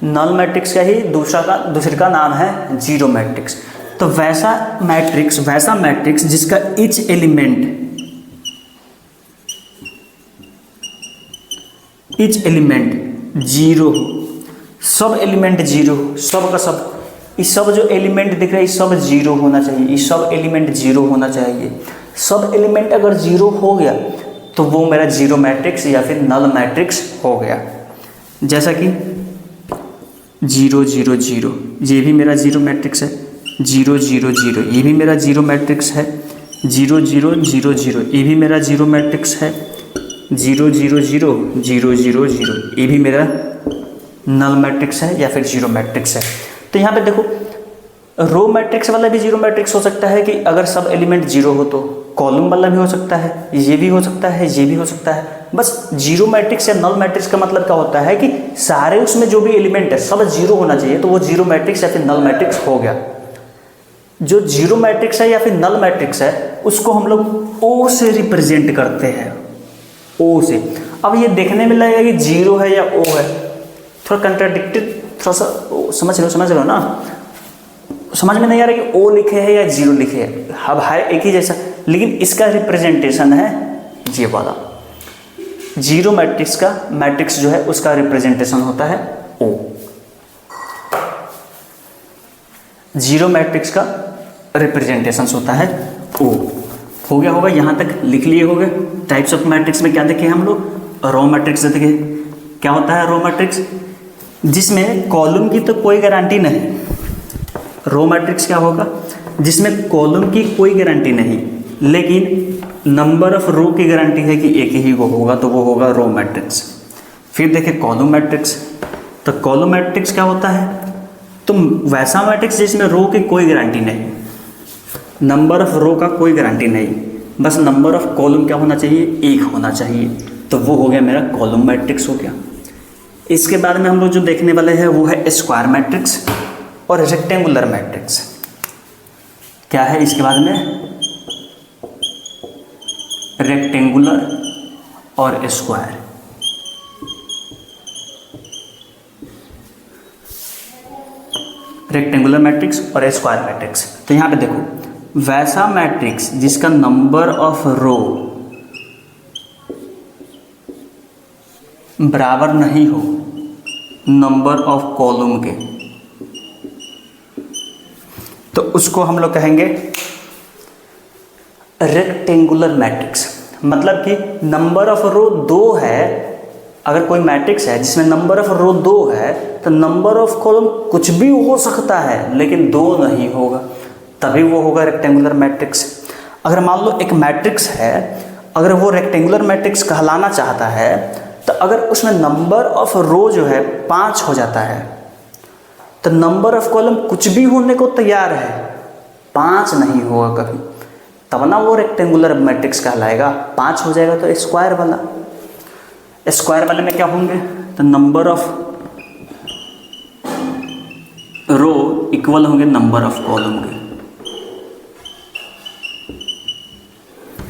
नल मैट्रिक्स का ही दूसरे का नाम है जीरो मैट्रिक्स। तो वैसा मैट्रिक्स जिसका ईच एलिमेंट जीरो हो, सब एलिमेंट जीरो हो, सब का सब, इस सब जो एलिमेंट दिख रहा है ये सब जीरो होना चाहिए, ये सब एलिमेंट जीरो होना चाहिए। सब एलिमेंट अगर जीरो हो गया तो वो मेरा जीरो मैट्रिक्स या फिर नल मैट्रिक्स हो गया। जैसा कि 0 0 0, ये भी मेरा जीरो मैट्रिक्स है। 0 0 0, ये भी मेरा जीरो मैट्रिक्स है। 0 0 0 0, ये भी मेरा जीरो मैट्रिक्स है। 0 0 0 0 0 0, ये भी मेरा नल मैट्रिक्स है या फिर जीरो मैट्रिक्स है। तो यहाँ पे देखो, रो मैट्रिक्स वाला भी जीरो मैट्रिक्स हो सकता है कि अगर सब एलिमेंट जीरो हो, तो कॉलम वाला भी हो सकता है, ये भी हो सकता है, ये भी हो सकता है। बस जीरो मैट्रिक्स या नल मैट्रिक्स का मतलब क्या होता है कि सारे उसमें जो भी एलिमेंट है सब जीरो होना चाहिए, तो वो जीरो मैट्रिक्स या फिर नल मैट्रिक्स हो गया। जो जीरो मैट्रिक्स है या फिर नल मैट्रिक्स है उसको हम लोग ओ से रिप्रेजेंट करते हैं, ओ से। अब ये देखने में लगेगा कि जीरो है या ओ है, थोड़ा कंट्राडिक्टेड, थोड़ा सा समझ लो ना, समझ में नहीं आ रहा कि ओ लिखे है या जीरो लिखे है, अब है एक ही जैसा, लेकिन इसका रिप्रेजेंटेशन है ये वाला। जीरो मैट्रिक्स का मैट्रिक्स जो है उसका रिप्रेजेंटेशन होता है ओ। जीरो मैट्रिक्स का रिप्रेजेंटेशन होता है ओ। हो गया होगा, यहाँ तक लिख लिए होंगे। टाइप्स ऑफ मैट्रिक्स में क्या देखे हम लोग, रो मैट्रिक्स देखे। क्या होता है रो मैट्रिक्स, जिसमें कॉलम की तो कोई गारंटी नहीं। रो मैट्रिक्स क्या होगा, जिसमें कॉलम की कोई गारंटी नहीं, लेकिन नंबर ऑफ रो की गारंटी है कि एक ही वो होगा, तो वो होगा रो मैट्रिक्स। फिर देखिए कॉलम मैट्रिक्स। तो कॉलम मैट्रिक्स क्या होता है? तो वैसा मैट्रिक्स जिसमें रो की कोई गारंटी नहीं, नंबर ऑफ रो का कोई गारंटी नहीं, बस नंबर ऑफ कॉलम क्या होना चाहिए? एक होना चाहिए, तो वो हो गया मेरा कॉलम मैट्रिक्स हो गया। इसके बाद में हम लोग जो देखने वाले हैं वो है स्क्वायर मैट्रिक्स और रेक्टेंगुलर मैट्रिक्स। क्या है इसके बाद में? रेक्टेंगुलर और स्क्वायर। रेक्टेंगुलर मैट्रिक्स और स्क्वायर मैट्रिक्स। तो यहाँ पे देखो, वैसा मैट्रिक्स जिसका नंबर ऑफ रो बराबर नहीं हो नंबर ऑफ कॉलम के, तो उसको हम लोग कहेंगे रेक्टेंगुलर मैट्रिक्स। मतलब कि नंबर ऑफ रो 2 है, अगर कोई मैट्रिक्स है जिसमें नंबर ऑफ रो 2 है तो नंबर ऑफ कॉलम कुछ भी हो सकता है लेकिन 2 नहीं होगा, तभी वो होगा रेक्टेंगुलर मैट्रिक्स। अगर मान लो एक मैट्रिक्स है, अगर वो रेक्टेंगुलर मैट्रिक्स कहलाना चाहता है तो अगर उसमें नंबर ऑफ रो जो है 5 हो जाता है तो नंबर ऑफ कॉलम कुछ भी होने को तैयार है, 5 नहीं होगा कभी, तब ना वो रेक्टेंगुलर मैट्रिक्स कहलाएगा। 5 हो जाएगा तो स्क्वायर वाले में क्या होंगे? तो नंबर ऑफ रो इक्वल होंगे नंबर ऑफ कॉलम के।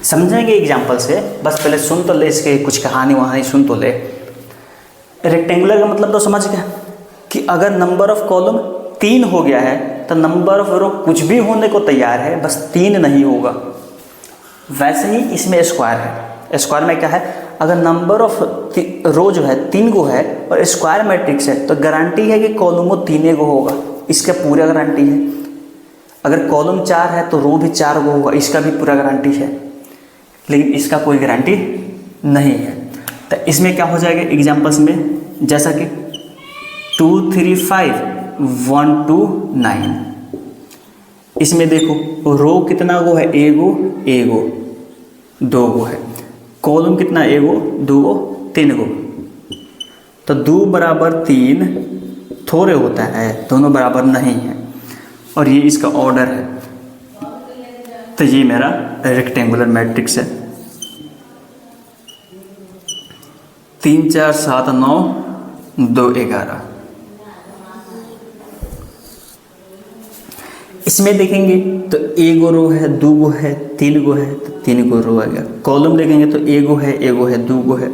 समझेंगे एग्जाम्पल से, बस पहले सुन तो ले, इसके कुछ कहानी वहानी सुन तो ले। रेक्टेंगुलर का मतलब तो समझ गया कि अगर नंबर ऑफ कॉलम 3 हो गया है तो नंबर ऑफ रो कुछ भी होने को तैयार है, बस 3 नहीं होगा। वैसे ही इसमें स्क्वायर है। स्क्वायर में क्या है? अगर नंबर ऑफ रो जो है 3 गो है और स्क्वायर मैट्रिक्स है तो गारंटी है कि कॉलमों 3 गो होगा, इसका पूरा गारंटी है। अगर कॉलम 4 है तो रो भी 4 गो होगा, इसका भी पूरा गारंटी है, लेकिन इसका कोई गारंटी नहीं है। तो इसमें क्या हो जाएगा एग्जाम्पल्स में, जैसा कि 2 3 5 1 2 9। इसमें देखो रो कितना गो है? एगो 2 गो है। कॉलम कितना? एगो 2 गो 3 गो। तो 2 बराबर 3 थोड़े होता है, दोनों बराबर नहीं है, और ये इसका ऑर्डर है। तो ये मेरा रेक्टेंगुलर मैट्रिक्स है। 3 4 7 9 2 11। इसमें देखेंगे तो एगो रो है, 2 गो है, 3 गो है, तो 3 गो रो आ गया। कॉलम देखेंगे तो एगो है, 2 गो है,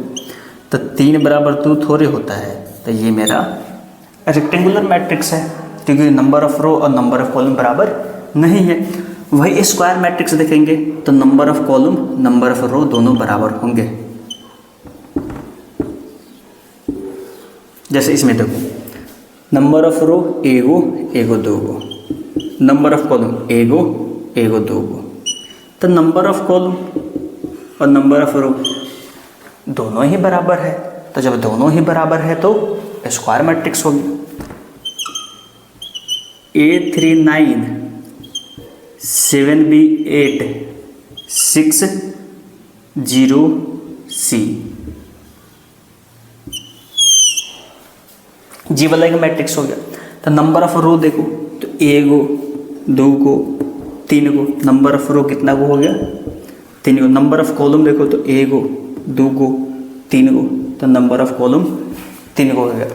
तो 3 बराबर 2 थोड़े होता है। तो ये मेरा रेक्टेंगुलर मैट्रिक्स है, क्योंकि नंबर ऑफ रो और नंबर ऑफ कॉलम बराबर नहीं है। वही स्क्वायर मैट्रिक्स देखेंगे तो number of column number of row दोनों बराबर होंगे। जैसे इसमें देखो, नंबर ऑफ रो एगो 2 गो, नंबर ऑफ कॉलम एगो 2 गो, तो नंबर ऑफ कॉलम और नंबर ऑफ रो दोनों ही बराबर है। तो जब दोनों ही बराबर है तो स्क्वायर मैट्रिक्स होगी। 8 3 9 7 B 8 6 0 C। जी वाला का मैट्रिक्स हो गया। तो नंबर ऑफ रो देखो तो एगो 2 गो 3 गो, नंबर ऑफ रो कितना गो हो गया? 3 गो। नंबर ऑफ कॉलम देखो तो एगो 2 गो 3 गो, तो नंबर ऑफ कॉलम 3 गो हो गया।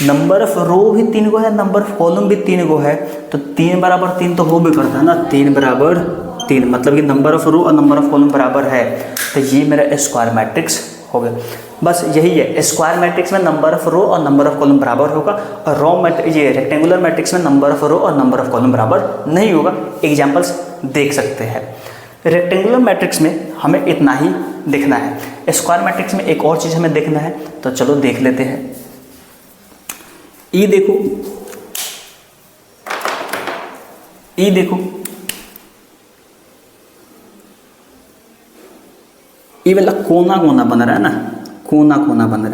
नंबर ऑफ रो भी 3 गो है, नंबर ऑफ कॉलम भी 3 गो है, तो 3 बराबर 3 तो हो भी करता है ना, 3 बराबर 3, मतलब कि नंबर ऑफ रो और नंबर ऑफ कॉलम बराबर है। तो ये मेरा स्क्वायर मैट्रिक्स हो गया। बस यही है, स्क्वायर मैट्रिक्स में नंबर ऑफ रो और नंबर ऑफ कॉलम बराबर होगा, और ये रेक्टेंगुलर मैट्रिक्स में नंबर ऑफ रो और नंबर ऑफ कॉलम बराबर नहीं होगा। एग्जाम्पल्स देख सकते हैं। रेक्टेंगुलर मैट्रिक्स में हमें इतना ही देखना है। स्क्वायर मैट्रिक्स में एक और चीज़ हमें देखना है, तो चलो देख लेते हैं। ई देखो, ये वाला कोना कोना बन रहा है ना, कोना कोना बन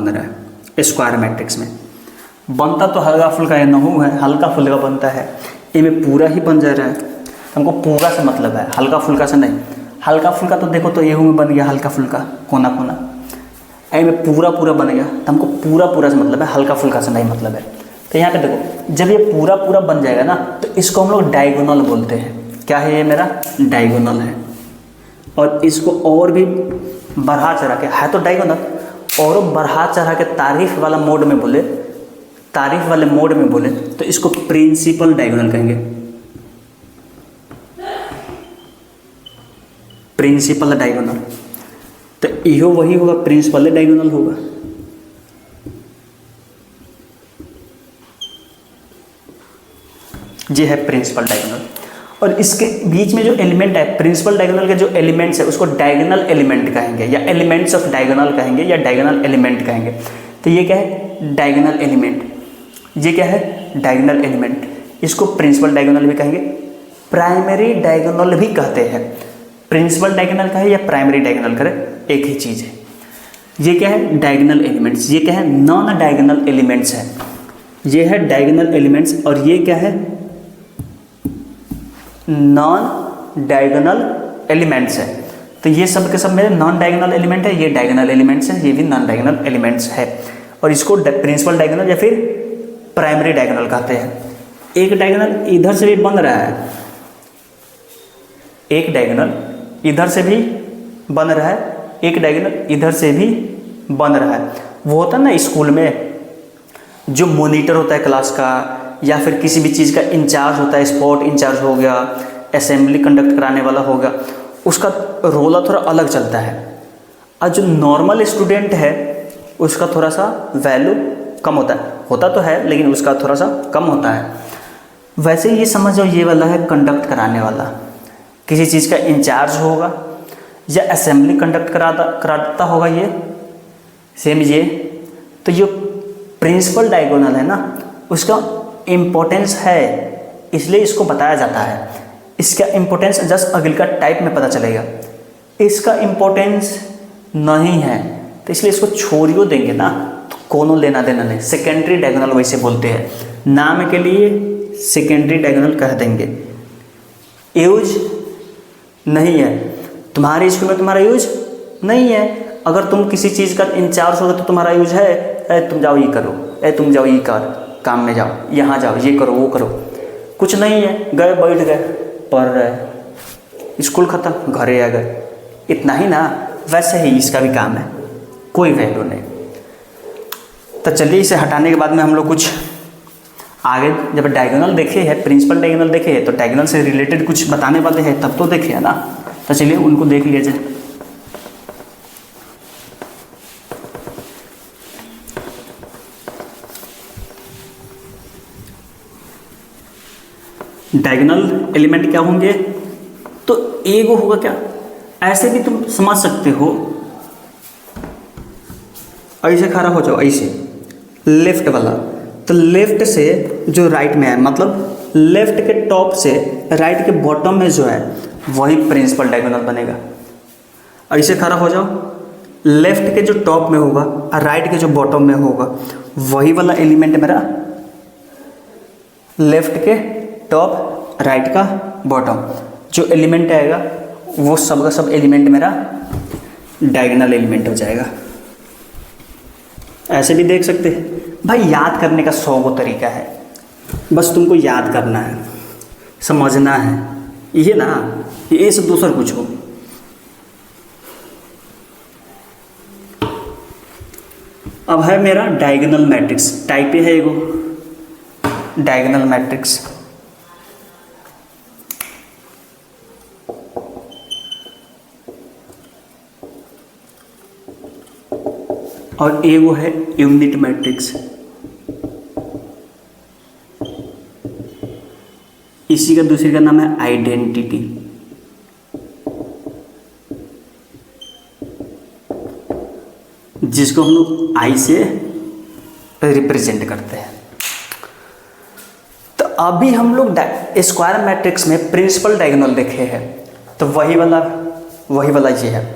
रहा है स्क्वायर मैट्रिक्स में। बनता तो हल्का फुल्का नहू है, हल्का फुल्का बनता है, इनमें पूरा ही बन जा रहा है। हमको पूरा से मतलब है, हल्का फुल्का से नहीं। हल्का फुल्का तो देखो तो एहू में बन गया हल्का फुल्का, कोना कोना, ऐ में पूरा पूरा बन गया, तो हमको पूरा पूरा से मतलब है, हल्का फुल्का से नहीं मतलब है। तो यहाँ पे देखो जब ये पूरा पूरा बन जाएगा ना तो इसको हम लोग डायगोनल बोलते हैं। क्या है ये मेरा डायगोनल है। और इसको और भी बढ़ा चढ़ा के, है तो डायगोनल, और बढ़ा चढ़ा के तारीफ वाला मोड में बोले, तारीफ वाले मोड में बोले तो इसको प्रिंसिपल डायगोनल कहेंगे। प्रिंसिपल डायगोनल, तो इहो वही होगा, प्रिंसिपल डायगोनल होगा। ये है प्रिंसिपल डायगोनल। और इसके बीच में जो एलिमेंट है, प्रिंसिपल डायगोनल के जो एलिमेंट्स है उसको डायगोनल एलिमेंट कहेंगे, या एलिमेंट्स ऑफ डायगोनल कहेंगे, या डायगोनल एलिमेंट कहेंगे। तो ये क्या है डायगोनल एलिमेंट, ये क्या है डायगोनल एलिमेंट। इसको प्रिंसिपल डायगोनल भी कहेंगे, प्राइमरी डायगोनल भी कहते हैं। प्रिंसिपल डायगोनल कहे या प्राइमरी डायगोनल करे एक ही चीज़ है। ये क्या है डायगोनल एलिमेंट्स, ये क्या है नॉन डायगोनल एलिमेंट्स है। ये है डायगोनल एलिमेंट्स और ये क्या है नॉन डायगोनल एलिमेंट्स है। तो ये सब के सब मेरे नॉन डायगोनल एलिमेंट है, ये डायगोनल एलिमेंट्स है, ये भी नॉन डायगोनल एलिमेंट्स है। और इसको प्रिंसिपल डायगोनल या फिर प्राइमरी डायगोनल कहते हैं। एक डायगोनल इधर से भी बन रहा है, एक डायगोनल इधर से भी बन रहा है, एक डायगोनल इधर से भी बन रहा है। वो होता है ना स्कूल में जो मॉनिटर होता है क्लास का, या फिर किसी भी चीज़ का इंचार्ज होता है, स्पोर्ट इंचार्ज हो गया, असेंबली कंडक्ट कराने वाला हो गया, उसका रोल थोड़ा अलग चलता है। और जो नॉर्मल स्टूडेंट है उसका थोड़ा सा वैल्यू कम होता है, होता तो है लेकिन उसका थोड़ा सा कम होता है। वैसे ये समझ जाओ ये वाला है कंडक्ट कराने वाला, किसी चीज़ का इंचार्ज होगा या असेंबली कंडक्ट कराता होगा, ये सेम ये। तो ये प्रिंसिपल डायगोनल है ना, उसका इम्पोर्टेंस है इसलिए इसको बताया जाता है। इसका इम्पोर्टेंस जस्ट अगले का टाइप में पता चलेगा, इसका इम्पोर्टेंस नहीं है तो इसलिए इसको छोड़ियो देंगे ना, तो कोनो लेना देना नहीं। सेकेंडरी डायगोनल वैसे बोलते हैं, नाम के लिए सेकेंडरी डायगोनल कह देंगे। यूज नहीं है तुम्हारे स्कूल में, तुम्हारा यूज नहीं है। अगर तुम किसी चीज़ का इंचार्ज हो तो तुम्हारा यूज है, तुम जाओ ये करो, तुम जाओ ये कर, काम में जाओ, यहाँ जाओ, ये करो वो करो, कुछ नहीं है। गए बैठ गए पढ़ रहे, स्कूल ख़त्म घरे आ गए, इतना ही ना। वैसे ही इसका भी काम है, कोई वैल्यू नहीं। तो चलिए इसे हटाने के बाद में हम लोग कुछ आगे जब डायगोनल देखे हैं, प्रिंसिपल डायगोनल देखे हैं, तो डायगोनल से रिलेटेड कुछ बताने वाले हैं तब तो देखे है ना। तो चलिए उनको देख लिया जाए। डायगोनल एलिमेंट क्या होंगे, तो एगो होगा क्या, ऐसे भी तुम समझ सकते हो। ऐसे खड़ा हो जाओ, ऐसे लेफ्ट वाला, तो लेफ्ट से जो राइट में है, मतलब लेफ्ट के टॉप से राइट के बॉटम में जो है वही प्रिंसिपल डायगोनल बनेगा। ऐसे खड़ा हो जाओ, लेफ्ट के जो टॉप में होगा और राइट के जो बॉटम में होगा वही वाला एलिमेंट मेरा लेफ्ट के टॉप राइट का बॉटम जो एलिमेंट आएगा वो सब का सब एलिमेंट मेरा डायगोनल एलिमेंट हो जाएगा। ऐसे भी देख सकते हैं भाई। याद करने का 100 गो तरीका है, बस तुमको याद करना है, समझना है, ये ना, ये से दूसर कुछ हो। अब है मेरा डायगोनल मैट्रिक्स, टाइप है एगो डायगोनल मैट्रिक्स। और एगो है यूनिट मैट्रिक्स। इसी का दूसरे का नाम है आइडेंटिटी। जिसको हम लोग आई से रिप्रेजेंट करते हैं। तो अभी हम लोग स्क्वायर मैट्रिक्स में प्रिंसिपल डायगोनल देखे हैं, तो वही वाला ये है।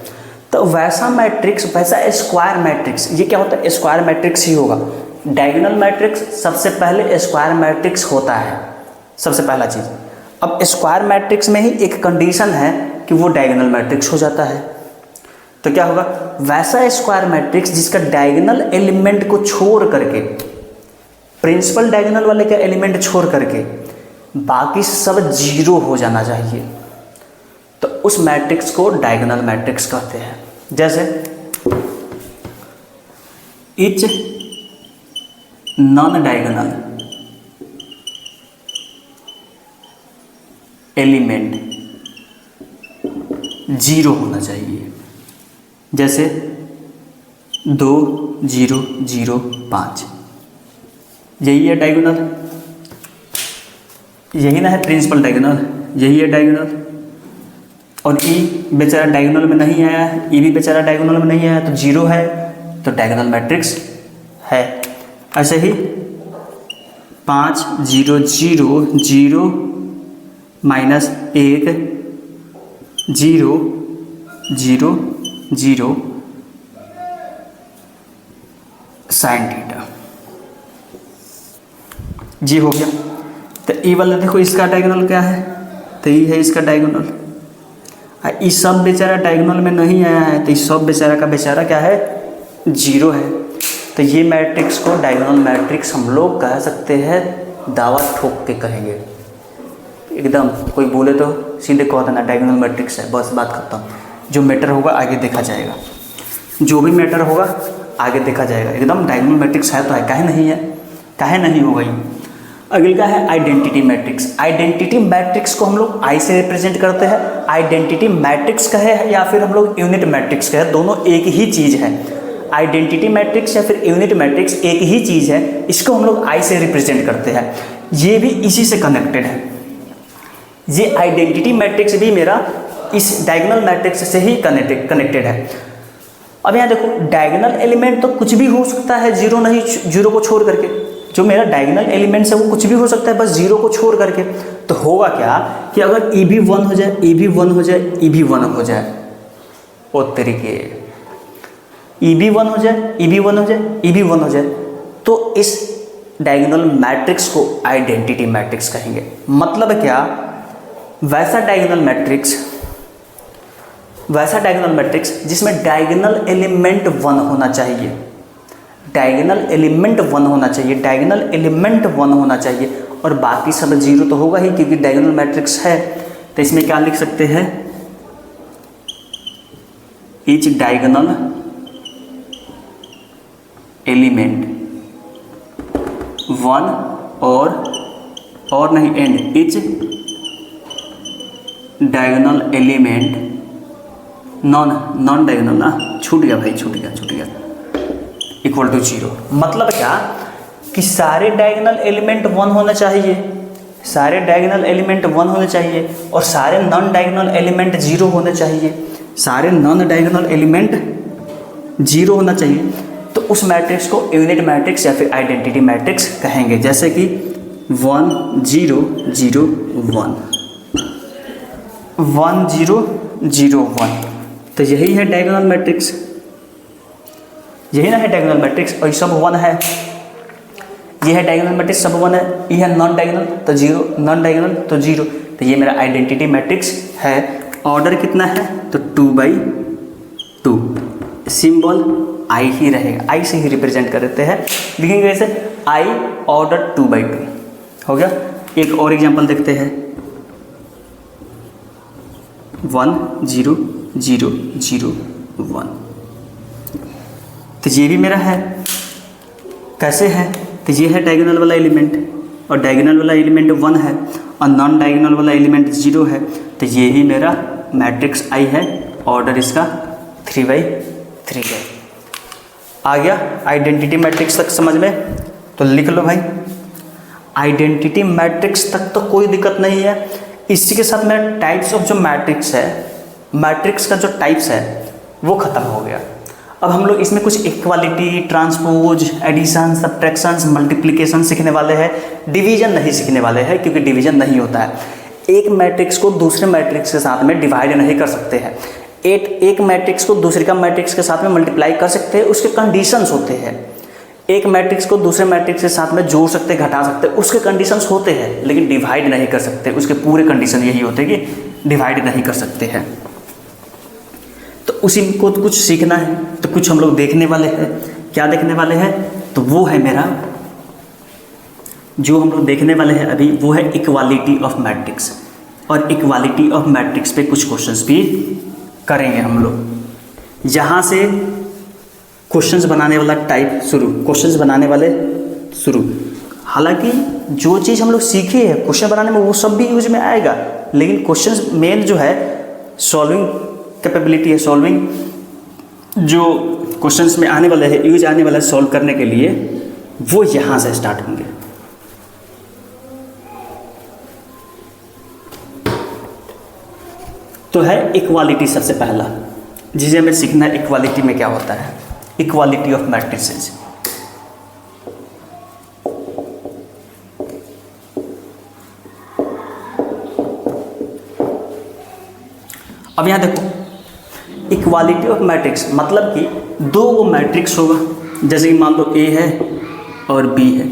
तो वैसा मैट्रिक्स, वैसा स्क्वायर मैट्रिक्स, ये क्या होता है, स्क्वायर मैट्रिक्स ही होगा। डायगोनल मैट्रिक्स सबसे पहले स्क्वायर मैट्रिक्स होता है, सबसे पहला चीज़। अब स्क्वायर मैट्रिक्स में ही एक कंडीशन है कि वो डायगोनल मैट्रिक्स हो जाता है। तो क्या होगा, वैसा स्क्वायर मैट्रिक्स जिसका डायगोनल एलिमेंट को छोड़ करके, प्रिंसिपल डायगोनल वाले का एलिमेंट छोड़ करके बाकी सब जीरो हो जाना चाहिए, तो उस मैट्रिक्स को डायगोनल मैट्रिक्स कहते हैं। जैसे etch non diagonal element zero होना चाहिए, जैसे 2 0 0 5, यही है डायगोनल, यही ना है प्रिंसिपल डायगोनल, यही है डायगोनल। और ई बेचारा डायगोनल में नहीं आया है, ई भी बेचारा डायगोनल में नहीं आया, तो जीरो है, तो डायगोनल मैट्रिक्स है। ऐसे ही 5 0 0 0 -1 0 0 0 sin थीटा, जी हो गया। तो ई वाला देखो इसका डायगोनल क्या है, तो ये है इसका डायगोनल। इस सब बेचारा डायगोनल में नहीं आया है, तो इस सब बेचारा का बेचारा क्या है, जीरो है। तो ये मैट्रिक्स को डायगोनल मैट्रिक्स हम लोग कह सकते हैं, दावा ठोक के कहेंगे एकदम। कोई बोले तो सीधे कह देना डायगोनल मैट्रिक्स है, बस बात खत्म। जो मैटर होगा आगे देखा जाएगा, जो भी मैटर होगा आगे देखा जाएगा, एकदम डायगोनल मैट्रिक्स है तो है, काहे नहीं है, काहे नहीं होगा ये। अगला है आइडेंटिटी मैट्रिक्स। आइडेंटिटी मैट्रिक्स को हम लोग आई से रिप्रेजेंट करते हैं। आइडेंटिटी मैट्रिक्स कहे या फिर हम लोग यूनिट मैट्रिक्स कहे, दोनों एक ही चीज़ है। आइडेंटिटी मैट्रिक्स या फिर यूनिट मैट्रिक्स एक ही चीज़ है, इसको हम लोग आई से रिप्रेजेंट करते हैं। ये भी इसी से कनेक्टेड है, ये आइडेंटिटी मैट्रिक्स भी मेरा इस डायगोनल मैट्रिक्स से ही कनेक्टेड है। अब यहाँ देखो, डायगोनल एलिमेंट तो कुछ भी हो सकता है, जीरो नहीं, जीरो को छोड़ करके। जो मेरा डायगोनल एलिमेंट्स है वो कुछ भी हो सकता है, बस जीरो को छोड़ करके। तो होगा क्या कि अगर ई भी 1 हो जाए, ई भी 1 हो जाए, ई भी 1 हो जाए, वो तरीके ई भी 1 हो जाए, ई भी 1 हो जाए, ई भी 1 हो जाए, तो इस डायगोनल मैट्रिक्स को आइडेंटिटी मैट्रिक्स कहेंगे। मतलब क्या, वैसा डायगोनल मैट्रिक्स जिसमें डायगोनल एलिमेंट 1 होना चाहिए, डायगोनल एलिमेंट 1 होना चाहिए, डायगोनल एलिमेंट 1 होना चाहिए, और बाकी सब जीरो तो होगा ही क्योंकि डायगोनल मैट्रिक्स है। तो इसमें क्या लिख सकते हैं, ईच डायगोनल एलिमेंट 1 और नहीं and each diagonal element non diagonal ना, छूट गया भाई, छूट गया, इक्वल टू 0। मतलब क्या कि सारे डायगोनल एलिमेंट 1 होना चाहिए, सारे डायगोनल एलिमेंट 1 होने चाहिए, और सारे नॉन डायगोनल एलिमेंट 0 होने चाहिए, सारे नॉन डायगोनल एलिमेंट 0 होना चाहिए। तो उस मैट्रिक्स को यूनिट मैट्रिक्स या फिर आइडेंटिटी मैट्रिक्स कहेंगे। जैसे कि 1 0 0 1 1 0 0 1, तो यही है डायगोनल मैट्रिक्स, यही ना है डायगोनल मैट्रिक्स। और सब 1 है, ये है डायगोनल मैट्रिक्स, सब 1 है। ये है नॉन डायगोनल तो 0, नॉन डायगोनल तो 0। तो ये मेरा आइडेंटिटी मैट्रिक्स है। ऑर्डर कितना है, तो 2/2, सिंबल आई ही रहेगा, आई से ही रिप्रेजेंट करते हैं, लिखेंगे ऐसे आई ऑर्डर 2/2 हो गया। एक और एग्जांपल देखते हैं, 1 0 0 0 1, तो ये भी मेरा है। कैसे है, तो ये है डायगोनल वाला एलिमेंट, और डायगोनल वाला एलिमेंट 1 है, और नॉन डायगोनल वाला एलिमेंट 0 है। तो ये ही मेरा मैट्रिक्स आई है, ऑर्डर इसका 3/3 है। आ गया आइडेंटिटी मैट्रिक्स तक समझ में, तो लिख लो भाई। आइडेंटिटी मैट्रिक्स तक तो कोई दिक्कत नहीं है। इसी के साथ मेरा टाइप्स ऑफ जो मैट्रिक्स है, मैट्रिक्स का जो टाइप्स है वो ख़त्म हो गया। अब हम लोग इसमें कुछ equality, transpose, addition, subtractions, multiplication सीखने वाले हैं, डिवीजन नहीं सीखने वाले हैं, क्योंकि डिवीजन नहीं होता है। एक मैट्रिक्स को दूसरे मैट्रिक्स के साथ में डिवाइड नहीं कर सकते हैं, एक मैट्रिक्स को दूसरे का मैट्रिक्स के साथ में मल्टीप्लाई कर सकते हैं, उसके कंडीशंस होते हैं। एक मैट्रिक्स को दूसरे मैट्रिक्स के साथ में जोड़ सकते, घटा सकते, उसके कंडीशंस होते हैं, लेकिन डिवाइड नहीं कर सकते। उसके पूरे कंडीशन यही होते हैं कि डिवाइड नहीं कर सकते हैं। तो उसी को कुछ सीखना है, तो कुछ हम लोग देखने वाले हैं। क्या देखने वाले हैं? तो वो है मेरा जो हम लोग देखने वाले हैं अभी, वो है इक्वालिटी ऑफ मैट्रिक्स। और इक्वालिटी ऑफ मैट्रिक्स पे कुछ क्वेश्चंस भी करेंगे हम लोग। यहाँ से क्वेश्चंस बनाने वाला टाइप शुरू, क्वेश्चंस बनाने वाले शुरू। हालांकि जो चीज़ हम लोग सीखे हैं क्वेश्चन बनाने में वो सब भी यूज में आएगा, लेकिन क्वेश्चंस मेन जो है सॉल्विंग कैपेबिलिटी है, सॉल्विंग जो क्वेश्चंस में आने वाले हैं, यूज आने वाला है सॉल्व करने के लिए, वो यहाँ से स्टार्ट होंगे। तो है इक्वालिटी सबसे पहला, जिसे हमें सीखना है इक्वालिटी में क्या होता है। Equality of matrices. अब यहां देखो, इक्वालिटी ऑफ मैट्रिक्स मतलब कि दो मैट्रिक्स होगा, जैसे कि मान लो ए है और बी है।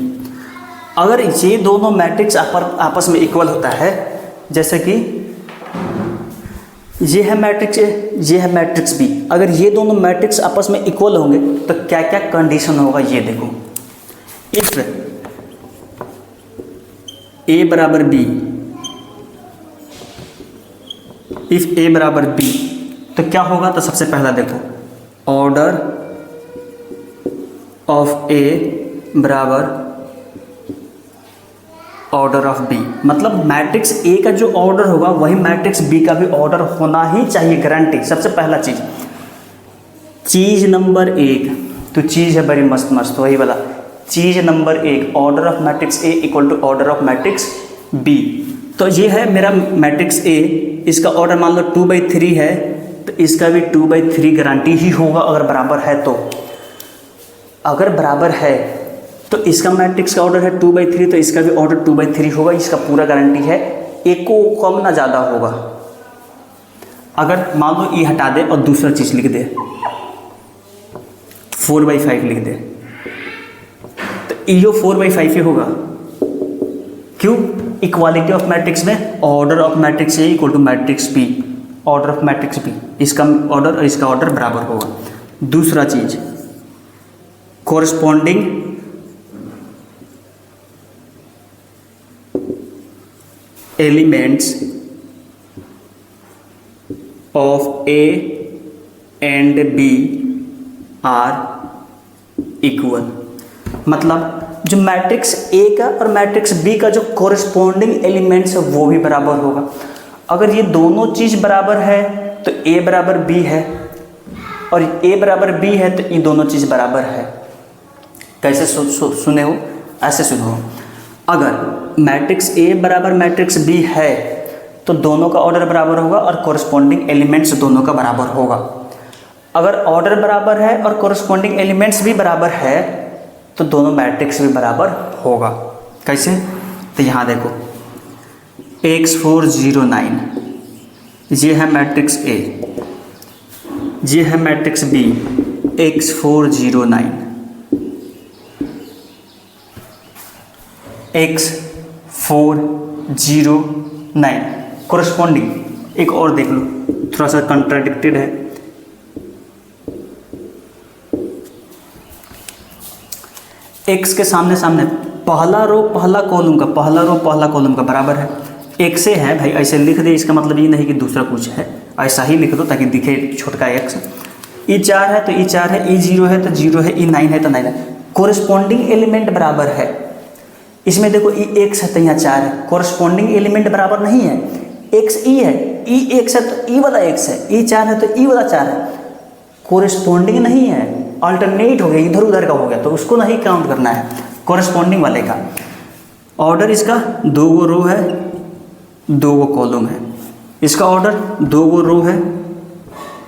अगर ये दोनों मैट्रिक्स आपस में इक्वल होता है, जैसे कि ये है मैट्रिक्स ए, ये है मैट्रिक्स बी, अगर ये दोनों मैट्रिक्स आपस में इक्वल होंगे तो क्या क्या कंडीशन होगा ये देखो। इफ ए बराबर बी, इफ ए बराबर बी, तो क्या होगा? तो सबसे पहला देखो, ऑर्डर ऑफ ए बराबर ऑर्डर ऑफ बी, मतलब मैट्रिक्स ए का जो ऑर्डर होगा वही मैट्रिक्स बी का भी ऑर्डर होना ही चाहिए, गारंटी। सबसे पहला चीज नंबर एक, तो चीज है बड़ी मस्त मस्त वही वाला चीज नंबर एक, order of matrix A equal to order of matrix B. तो ये है मेरा मैट्रिक्स ए, इसका ऑर्डर मान लो 2/3 है, तो इसका भी 2/3 गारंटी ही होगा अगर बराबर है तो। अगर बराबर है तो इसका मैट्रिक्स का ऑर्डर है 2/3, तो इसका भी ऑर्डर 2/3 होगा, इसका पूरा गारंटी है। एक को कम ना ज़्यादा होगा। अगर मान लो ये हटा दे और दूसरा चीज़ लिख दे, 4/5 लिख दे, तो यो 4/5 ही होगा। क्यों? इक्वालिटी ऑफ मैट्रिक्स में order of matrix A equal to matrix B, order of matrix B, इसका ऑर्डर और इसका ऑर्डर बराबर होगा। दूसरा चीज, corresponding elements of A and B are equal, मतलब जो मैट्रिक्स ए का और मैट्रिक्स बी का जो कोरस्पॉन्डिंग एलिमेंट्स है वो भी बराबर होगा। अगर ये दोनों चीज़ बराबर है तो ए बराबर बी है, और ए बराबर बी है तो ये दोनों चीज़ बराबर है। कैसे सुने हो? ऐसे सुनो, अगर मैट्रिक्स ए बराबर मैट्रिक्स बी है तो दोनों का ऑर्डर बराबर होगा और कोरस्पॉन्डिंग एलिमेंट्स दोनों का बराबर होगा। अगर ऑर्डर बराबर है और कोरस्पॉन्डिंग एलिमेंट्स भी बराबर है तो दोनों मैट्रिक्स भी बराबर होगा। कैसे? तो यहाँ देखो, x409 ये है मैट्रिक्स ए, ये है matrix B x409, x409 corresponding. एक और देख लो, थोड़ा सा कंट्राडिक्टेड है। x के सामने सामने पहला रो पहला कॉलम का, पहला रो पहला कॉलम का बराबर है। एक से है भाई, ऐसे लिख दे, इसका मतलब ये नहीं कि दूसरा कुछ है, ऐसा ही लिख दो ताकि दिखे छोटका x। E4 है तो E4 है, E0 है तो 0 है, E9 है तो 9 है। कोरस्पॉन्डिंग एलिमेंट बराबर है। इसमें देखो E1 है तो यहाँ 4 है, कोरस्पॉन्डिंग एलिमेंट बराबर नहीं है। x E है, E1 है तो E वाला x है, E4 है तो E वाला 4 है। कोरस्पॉन्डिंग नहीं है, अल्टरनेट हो गया, इधर उधर का हो गया, तो उसको नहीं काउंट करना है कोरस्पॉन्डिंग वाले का। ऑर्डर इसका 2 गो रो है 2 गो कॉलम है, इसका ऑर्डर 2 गो रो है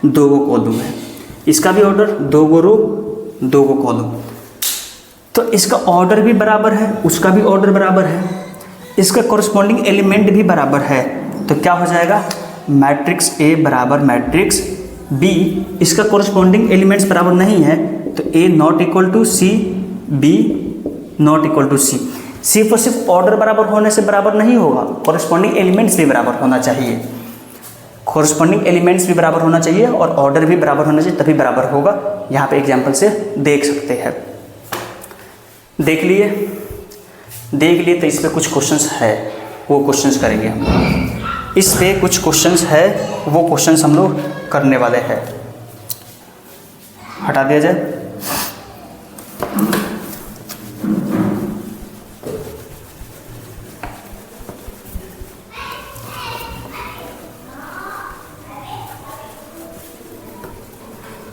2 गो कॉलम है, इसका भी ऑर्डर 2 गो रो 2 गो कॉलम। तो इसका ऑर्डर भी बराबर है, उसका भी ऑर्डर बराबर है, इसका कोरस्पॉन्डिंग एलिमेंट भी बराबर है। तो क्या हो जाएगा? मैट्रिक्स ए बराबर मैट्रिक्स बी। इसका कोरस्पॉन्डिंग एलिमेंट्स बराबर नहीं है तो A not equal to C B not equal to C. सिर्फ और सिर्फ ऑर्डर बराबर होने से बराबर नहीं होगा, कॉरस्पॉन्डिंग एलिमेंट्स भी बराबर होना चाहिए। कॉरस्पॉन्डिंग एलिमेंट्स भी बराबर होना चाहिए और ऑर्डर भी बराबर होना चाहिए, तभी बराबर होगा। यहाँ पे एग्जाम्पल से देख सकते हैं। देख लिए तो इस पे कुछ क्वेश्चंस है, वो क्वेश्चंस करेंगे हम लोग। इस पे कुछ क्वेश्चंस है, वो क्वेश्चंस हम लोग करने वाले हैं। हटा दिया जाए।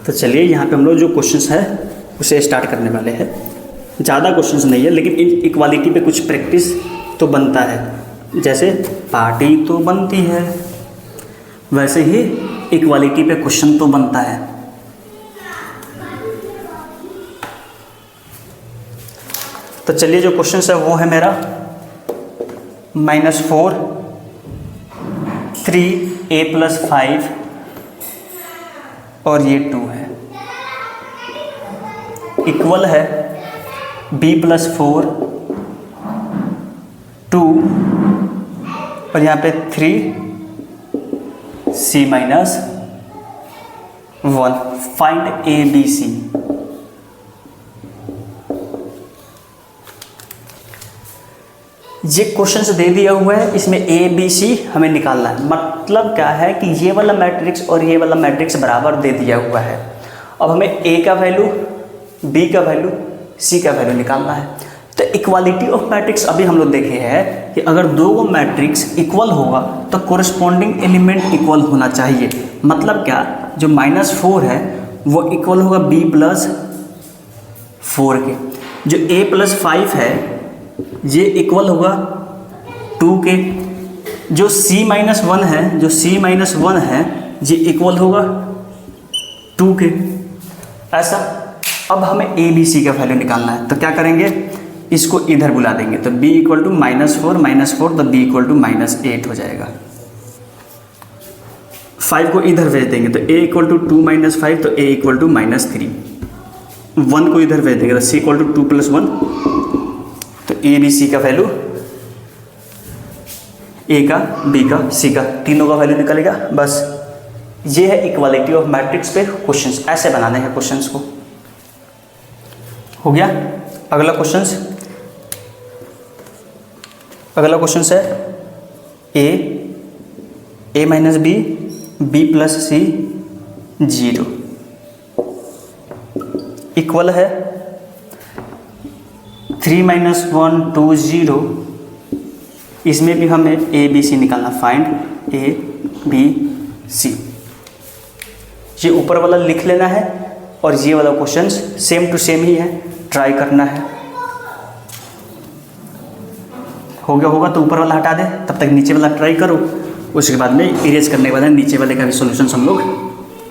तो चलिए यहाँ पे हम लोग जो क्वेश्चंस है उसे स्टार्ट करने वाले हैं। ज़्यादा क्वेश्चंस नहीं है, लेकिन इक्वालिटी पे कुछ प्रैक्टिस तो बनता है। जैसे पार्टी तो बनती है, वैसे ही इक्वालिटी पे क्वेश्चन तो बनता है। तो चलिए जो क्वेश्चंस है वो है मेरा -4 3a + 5 और ये 2 है, इक्वल है b + 4 2 और यहाँ पे 3c - 1। Find a b c। ये क्वेश्चंस दे दिया हुआ है, इसमें a b c हमें निकालना है। मतलब क्या है कि ये वाला मैट्रिक्स और ये वाला मैट्रिक्स बराबर दे दिया हुआ है। अब हमें a का वैल्यू, b का वैल्यू, c का वैल्यू निकालना है। तो इक्वालिटी ऑफ मैट्रिक्स अभी हम लोग देखे हैं कि अगर दो मैट्रिक्स इक्वल होगा तो कोरिस्पॉन्डिंग एलिमेंट इक्वल होना चाहिए। मतलब क्या, जो -4 है वो इक्वल होगा b + 4 के, जो a + 5 है ये इक्वल होगा 2 के, जो c - 1 है, ये इक्वल होगा 2 के। ऐसा अब हमें a b c का वैल्यू निकालना है। तो क्या करेंगे, इसको इधर बुला देंगे। तो b = -4 तो b = -8 हो जाएगा। 5 को इधर भेज देंगे तो a = 2 - 5 तो a = -3। 1 को इधर भेज देंगे तो c = 2 + 1 तो a b c का वैल्यू, a का, b का, c का, तीनों का वैल्यू निकलेगा। बस ये है इक्वालिटी ऑफ मैट्रिक्स पे क्वेश्चंस। ऐसे बनाने हैं क्वेश्चंस को। हो गया। अगला क्वेश्चंस है a - b b + c 0 equal है 3 - 1 2 0। इसमें भी हमें a b c निकालना। Find a b c। ये ऊपर वाला लिख लेना है और ये वाला क्वेश्चंस सेम टू सेम ही है, ट्राई करना है। हो गया होगा तो ऊपर वाला हटा दे, तब तक नीचे वाला ट्राई करो। उसके बाद में इरेज करने के बाद नीचे वाले का भी सॉल्यूशन हम लोग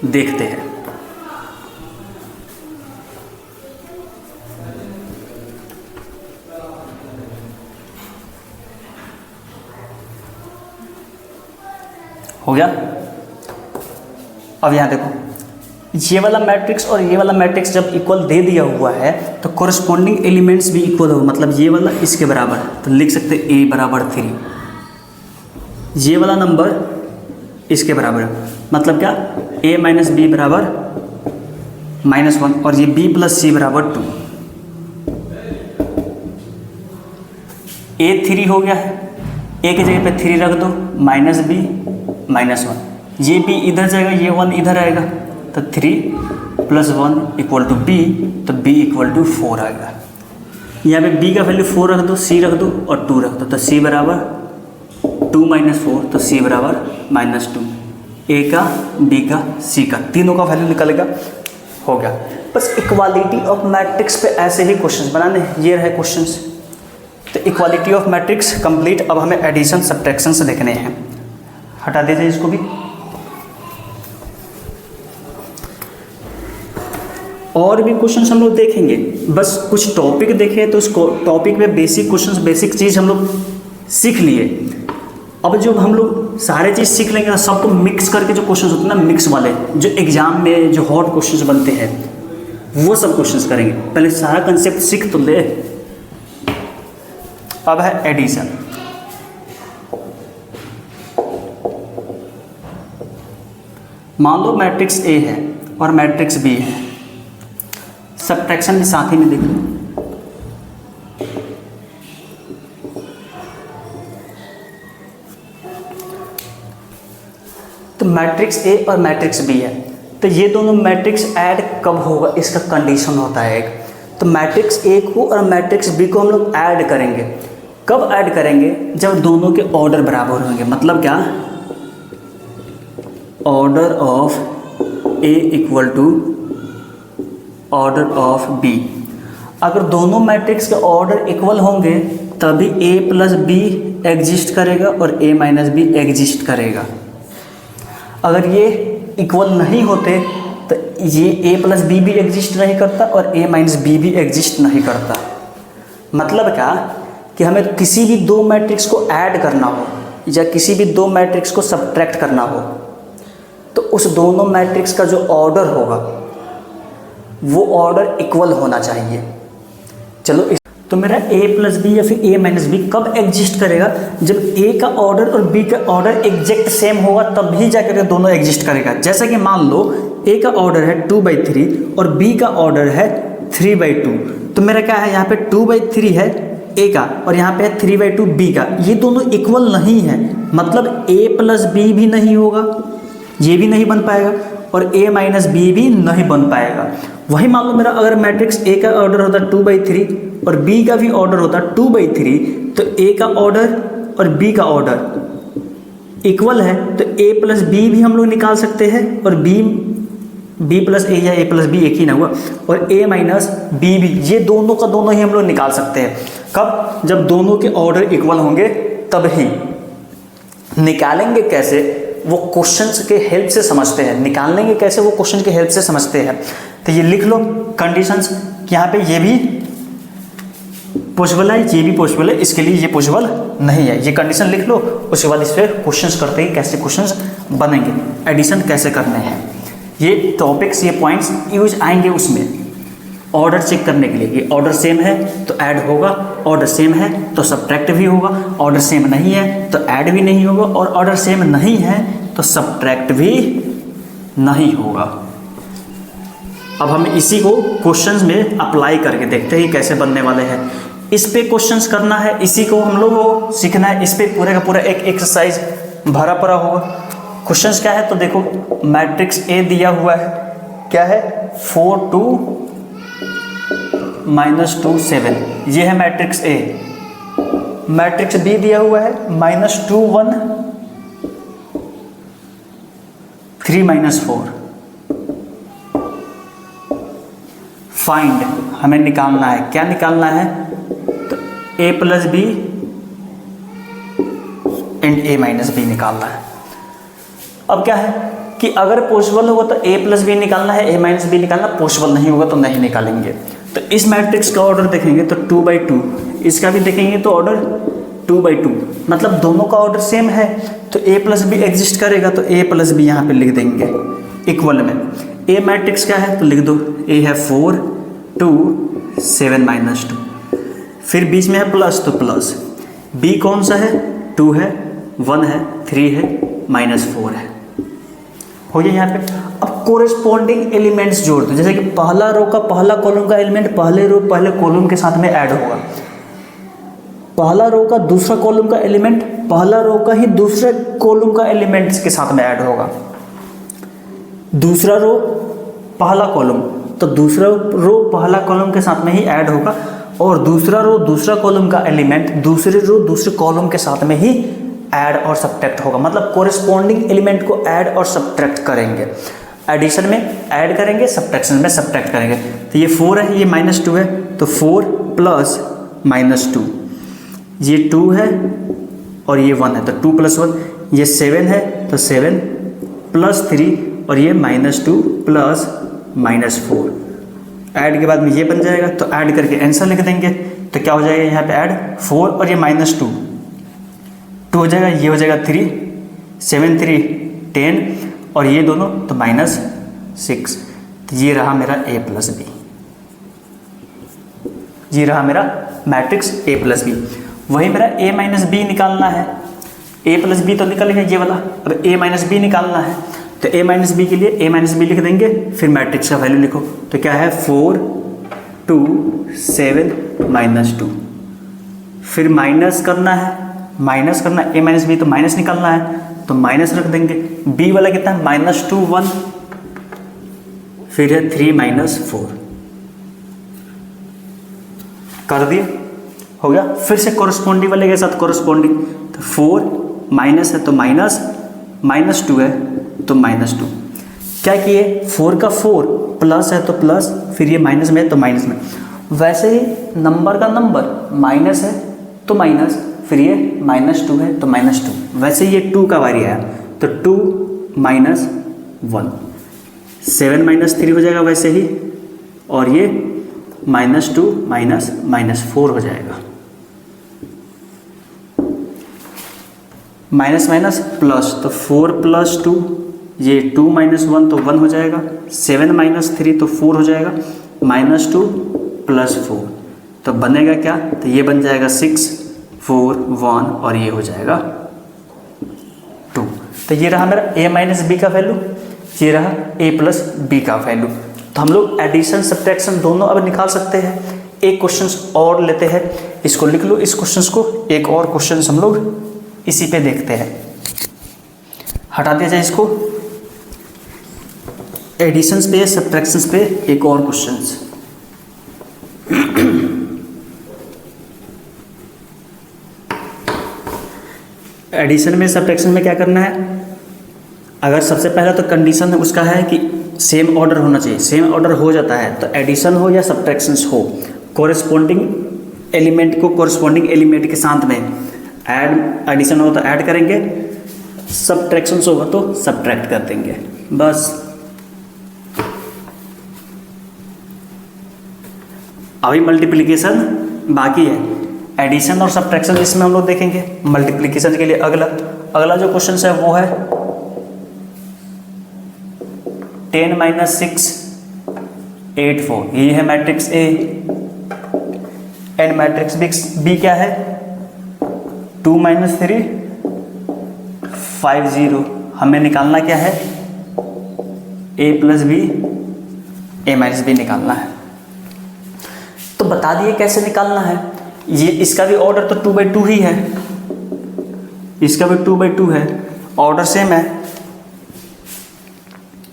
देखते हैं। हो गया। अब यहाँ देखो, ये वाला मैट्रिक्स और ये वाला मैट्रिक्स जब इक्वल दे दिया हुआ है तो कोरिस्पॉन्डिंग एलिमेंट्स भी इक्वल होगा। मतलब ये वाला इसके बराबर है, तो लिख सकते हैं a = 3। ये वाला नंबर इसके बराबर है, मतलब क्या, a - b = -1 और ये b + c = 2। a 3 हो गया है, a की जगह पे 3 रख दो, -b -1, ये b इधर जाएगा, ये 1 इधर आएगा, तो 3 + 1 = b, तो b = 4 आएगा। यहाँ पे b का वैल्यू 4 रख दो, c रख दो और 2 रख दो, तो c = 2 - 4 तो c = -2। a का, b का, c का, तीनों का वैल्यू निकलेगा। हो गया। बस इक्वालिटी ऑफ मैट्रिक्स पे ऐसे ही क्वेश्चंस बनाने। ये रहे क्वेश्चंस। तो इक्वालिटी ऑफ मैट्रिक्स कंप्लीट। अब हमें एडिशन सब्ट्रैक्शन से देखने हैं। हटा दीजिए इसको भी। और भी क्वेश्चंस हम लोग देखेंगे, बस कुछ टॉपिक देखे तो उस टॉपिक में बेसिक क्वेश्चंस, बेसिक चीज़ हम लोग सीख लिए। अब जब हम लोग सारे चीज़ सीख लेंगे ना, सबको मिक्स करके जो क्वेश्चंस होते हैं ना, मिक्स वाले जो एग्जाम में जो हॉट क्वेश्चंस बनते हैं, वो सब क्वेश्चंस करेंगे। पहले सारा कंसेप्ट सीख तो ले। अब है एडिशन। मान लो मैट्रिक्स ए है और मैट्रिक्स बी है, सब्ट्रैक्शन भी साथ ही में लिख लो। तो मैट्रिक्स ए और मैट्रिक्स बी है, तो ये दोनों मैट्रिक्स ऐड कब होगा, इसका कंडीशन होता है एक। तो मैट्रिक्स ए को और मैट्रिक्स बी को हम लोग ऐड करेंगे। कब ऐड करेंगे, जब दोनों के ऑर्डर बराबर होंगे। मतलब क्या, order of A equal to order of B. अगर दोनों मैट्रिक्स के ऑर्डर इक्वल होंगे तभी ए प्लस बी एग्जिस्ट करेगा और ए माइनस बी एग्जिस्ट करेगा। अगर ये इक्वल नहीं होते तो ये ए प्लस बी भी एग्जिस्ट नहीं करता और ए माइनस बी भी एग्जिस्ट नहीं करता। मतलब क्या कि हमें किसी भी दो मैट्रिक्स को ऐड करना हो या किसी भी दो मैट्रिक्स को सब्ट्रैक्ट करना हो तो उस दोनों मैट्रिक्स का जो ऑर्डर होगा वो ऑर्डर इक्वल होना चाहिए। चलो तो मेरा a प्लस बी या फिर a माइनस बी कब एग्जिस्ट करेगा, जब a का ऑर्डर और b का ऑर्डर एग्जैक्ट सेम होगा तब ही जाकर दोनों एग्जिस्ट करेगा। जैसे कि मान लो a का ऑर्डर है 2/3 और b का ऑर्डर है 3/2, तो मेरा क्या है, यहाँ पे 2/3 है a का और यहाँ पे है 3/2 b का। ये दोनों इक्वल नहीं है, मतलब a प्लस बी भी नहीं होगा, ये भी नहीं बन पाएगा और a माइनस बी भी नहीं बन पाएगा। वही मान लो मेरा अगर मैट्रिक्स a का ऑर्डर होता 2/3 और b का भी ऑर्डर होता 2/3, तो a का ऑर्डर और b का ऑर्डर इक्वल है तो a प्लस बी भी हम लोग निकाल सकते हैं और b प्लस a या a प्लस बी एक ही ना हुआ, और a माइनस बी भी, ये दोनों का दोनों ही हम लोग निकाल सकते हैं। कब, जब दोनों के ऑर्डर इक्वल होंगे तब ही। निकालेंगे कैसे, वो क्वेश्चंस के हेल्प से समझते हैं। निकालेंगे कैसे, वो क्वेश्चन के हेल्प से समझते हैं। तो ये लिख लो कंडीशंस, यहाँ पे ये भी पॉसिबल है, ये भी पॉसिबल है, इसके लिए ये पॉसिबल नहीं है। ये कंडीशन लिख लो, उसके बाद इस पर क्वेश्चंस करते हैं कैसे क्वेश्चंस बनेंगे, एडिशन कैसे करने हैं। ये टॉपिक्स, ये पॉइंट्स यूज आएंगे उसमें ऑर्डर चेक करने के लिए। ये ऑर्डर सेम है तो ऐड होगा, ऑर्डर सेम है तो सब्ट्रैक्ट भी होगा, ऑर्डर सेम नहीं है तो ऐड भी नहीं होगा, और ऑर्डर सेम नहीं है तो सब्ट्रैक्ट भी नहीं होगा। अब हम इसी को क्वेश्चंस में अप्लाई करके देखते हैं कैसे बनने वाले हैं। इस पे क्वेश्चंस करना है, इसी को हम लोग को सीखना है। इस पे पूरे का पूरा एक एक्सरसाइज भरा पड़ा होगा। क्वेश्चंस क्या है तो देखो, मैट्रिक्स ए दिया हुआ है, क्या है 4 2 -2 7, ये है मैट्रिक्स ए। मैट्रिक्स बी दिया हुआ है -2 1 3 -4। फाइंड, हमें निकालना है, क्या निकालना है, तो a plus B and a minus B निकालना है। अब क्या है कि अगर पॉसिबल होगा तो a प्लस बी निकालना है, a माइनस बी निकालना, पॉसिबल नहीं होगा तो नहीं निकालेंगे। तो इस मैट्रिक्स का ऑर्डर देखेंगे तो 2/2, इसका भी देखेंगे तो ऑर्डर 2/2, मतलब दोनों का ऑर्डर सेम है तो a प्लस बी एग्जिस्ट करेगा, तो a प्लस बी यहाँ पे लिख देंगे इक्वल में। a मैट्रिक्स क्या है तो लिख दो, a है 4 2 7 -2, फिर बीच में है प्लस तो प्लस, b कौन सा है 2 है 1 है 3 है -4 है, हो गया यहाँ पे। अब कोरेस्पॉन्डिंग एलिमेंट्स जोड़ दो, जैसे कि पहला रो का पहला कॉलम का एलिमेंट पहले रो पहले कॉलम के साथ में ऐड होगा, पहला रो का दूसरा कॉलम का एलिमेंट पहला रो का ही दूसरे कॉलम का एलिमेंट्स के साथ में ऐड होगा। दूसरा रो पहला कॉलम तो दूसरा रो पहला कॉलम के साथ में ही ऐड होगा, और दूसरा रो दूसरा कॉलम का एलिमेंट दूसरे रो दूसरे कॉलम के साथ में ही ऐड और सब्ट्रैक्ट होगा। मतलब कोरेस्पॉन्डिंग एलिमेंट को ऐड और सब्ट्रैक्ट करेंगे। एडिशन में ऐड करेंगे, सब्ट्रैक्शन में सब्ट्रैक्ट करेंगे। तो ये 4 है, ये -2 है, तो 4 प्लस -2, ये 2 है और ये 1 है तो 2 + 1, ये 7 है तो 7 + 3 और ये -2 प्लस -4। ऐड के बाद में ये बन जाएगा, तो ऐड करके आंसर लिख देंगे। तो क्या हो जाएगा यहाँ पे ऐड 4 और ये -2 2 हो जाएगा, ये हो जाएगा 3 7 3 10 और ये दोनों तो -6। तो ये रहा मेरा a प्लस बी। ये रहा मेरा मैट्रिक्स ए प्लस बी। वही मेरा ए माइनस बी निकालना है, ए प्लस बी तो निकल गया ये वाला, अब ए माइनस बी निकालना है। तो ए माइनस बी के लिए ए माइनस बी लिख देंगे, फिर मैट्रिक्स का वैल्यू लिखो। तो क्या है 4 2 7 -2, फिर माइनस करना है, ए माइनस बी तो माइनस निकालना है तो माइनस रख देंगे। बी वाला कितना है -2 1, फिर है 3 - 4 कर दिया, हो गया। फिर से कोरस्पॉन्डिंग वाले के साथ कोरस्पॉन्डिंग, तो 4 माइनस है तो माइनस, -2 है तो -2। क्या किए 4 का 4 प्लस है तो प्लस, फिर ये माइनस में है तो माइनस में। वैसे ही नंबर का नंबर माइनस है तो माइनस, फिर ये -2 है तो -2। वैसे ये 2 का बारी आया तो 2 - 1, 7 - 3 हो जाएगा वैसे ही, और ये -2 -4 हो जाएगा। माइनस माइनस प्लस, तो 4 + 2, ये 2 - 1 तो 1 हो जाएगा, 7 - 3 तो 4 हो जाएगा, -2 + 4 तो बनेगा क्या, तो ये बन जाएगा 6 4 1 और ये हो जाएगा 2। तो ये रहा मेरा a माइनस बी का वैल्यू, ये रहा a प्लस बी का वैल्यू। तो हम लोग एडिशन सब्ट्रैक्शन दोनों अब निकाल सकते हैं। एक क्वेश्चन और लेते हैं, इसको लिख लो इस क्वेश्चन को, एक और क्वेश्चन हम लोग इसी पे देखते हैं। हटा दिया जाए इसको, एडिशंस पे सब्ट्रैक्शंस पे एक और क्वेश्चंस। एडिशन में सब्ट्रैक्शन में क्या करना है, अगर सबसे पहला तो कंडीशन उसका है कि सेम ऑर्डर होना चाहिए, सेम ऑर्डर हो जाता है तो एडिशन हो या सब्ट्रैक्शंस हो, कोरिस्पोंडिंग एलिमेंट को कोरिस्पोंडिंग एलिमेंट के साथ में ऐड, एडिशन हो तो ऐड करेंगे, सब्ट्रैक्शंस होगा तो सब्ट्रैक्ट कर देंगे बस। अभी मल्टीप्लिकेशन बाकी है, एडिशन और सब्ट्रैक्शन इसमें हम लोग देखेंगे। मल्टीप्लिकेशन के लिए अगला जो क्वेश्चन है वो है 10 - 6 8 4, ये है matrix A, and matrix B क्या है 2 - 3 5 0। हमें निकालना क्या है a + b, a - b निकालना है। तो बता दिए कैसे निकालना है। ये इसका भी ऑर्डर तो 2/2 ही है, इसका भी 2/2 है, ऑर्डर सेम है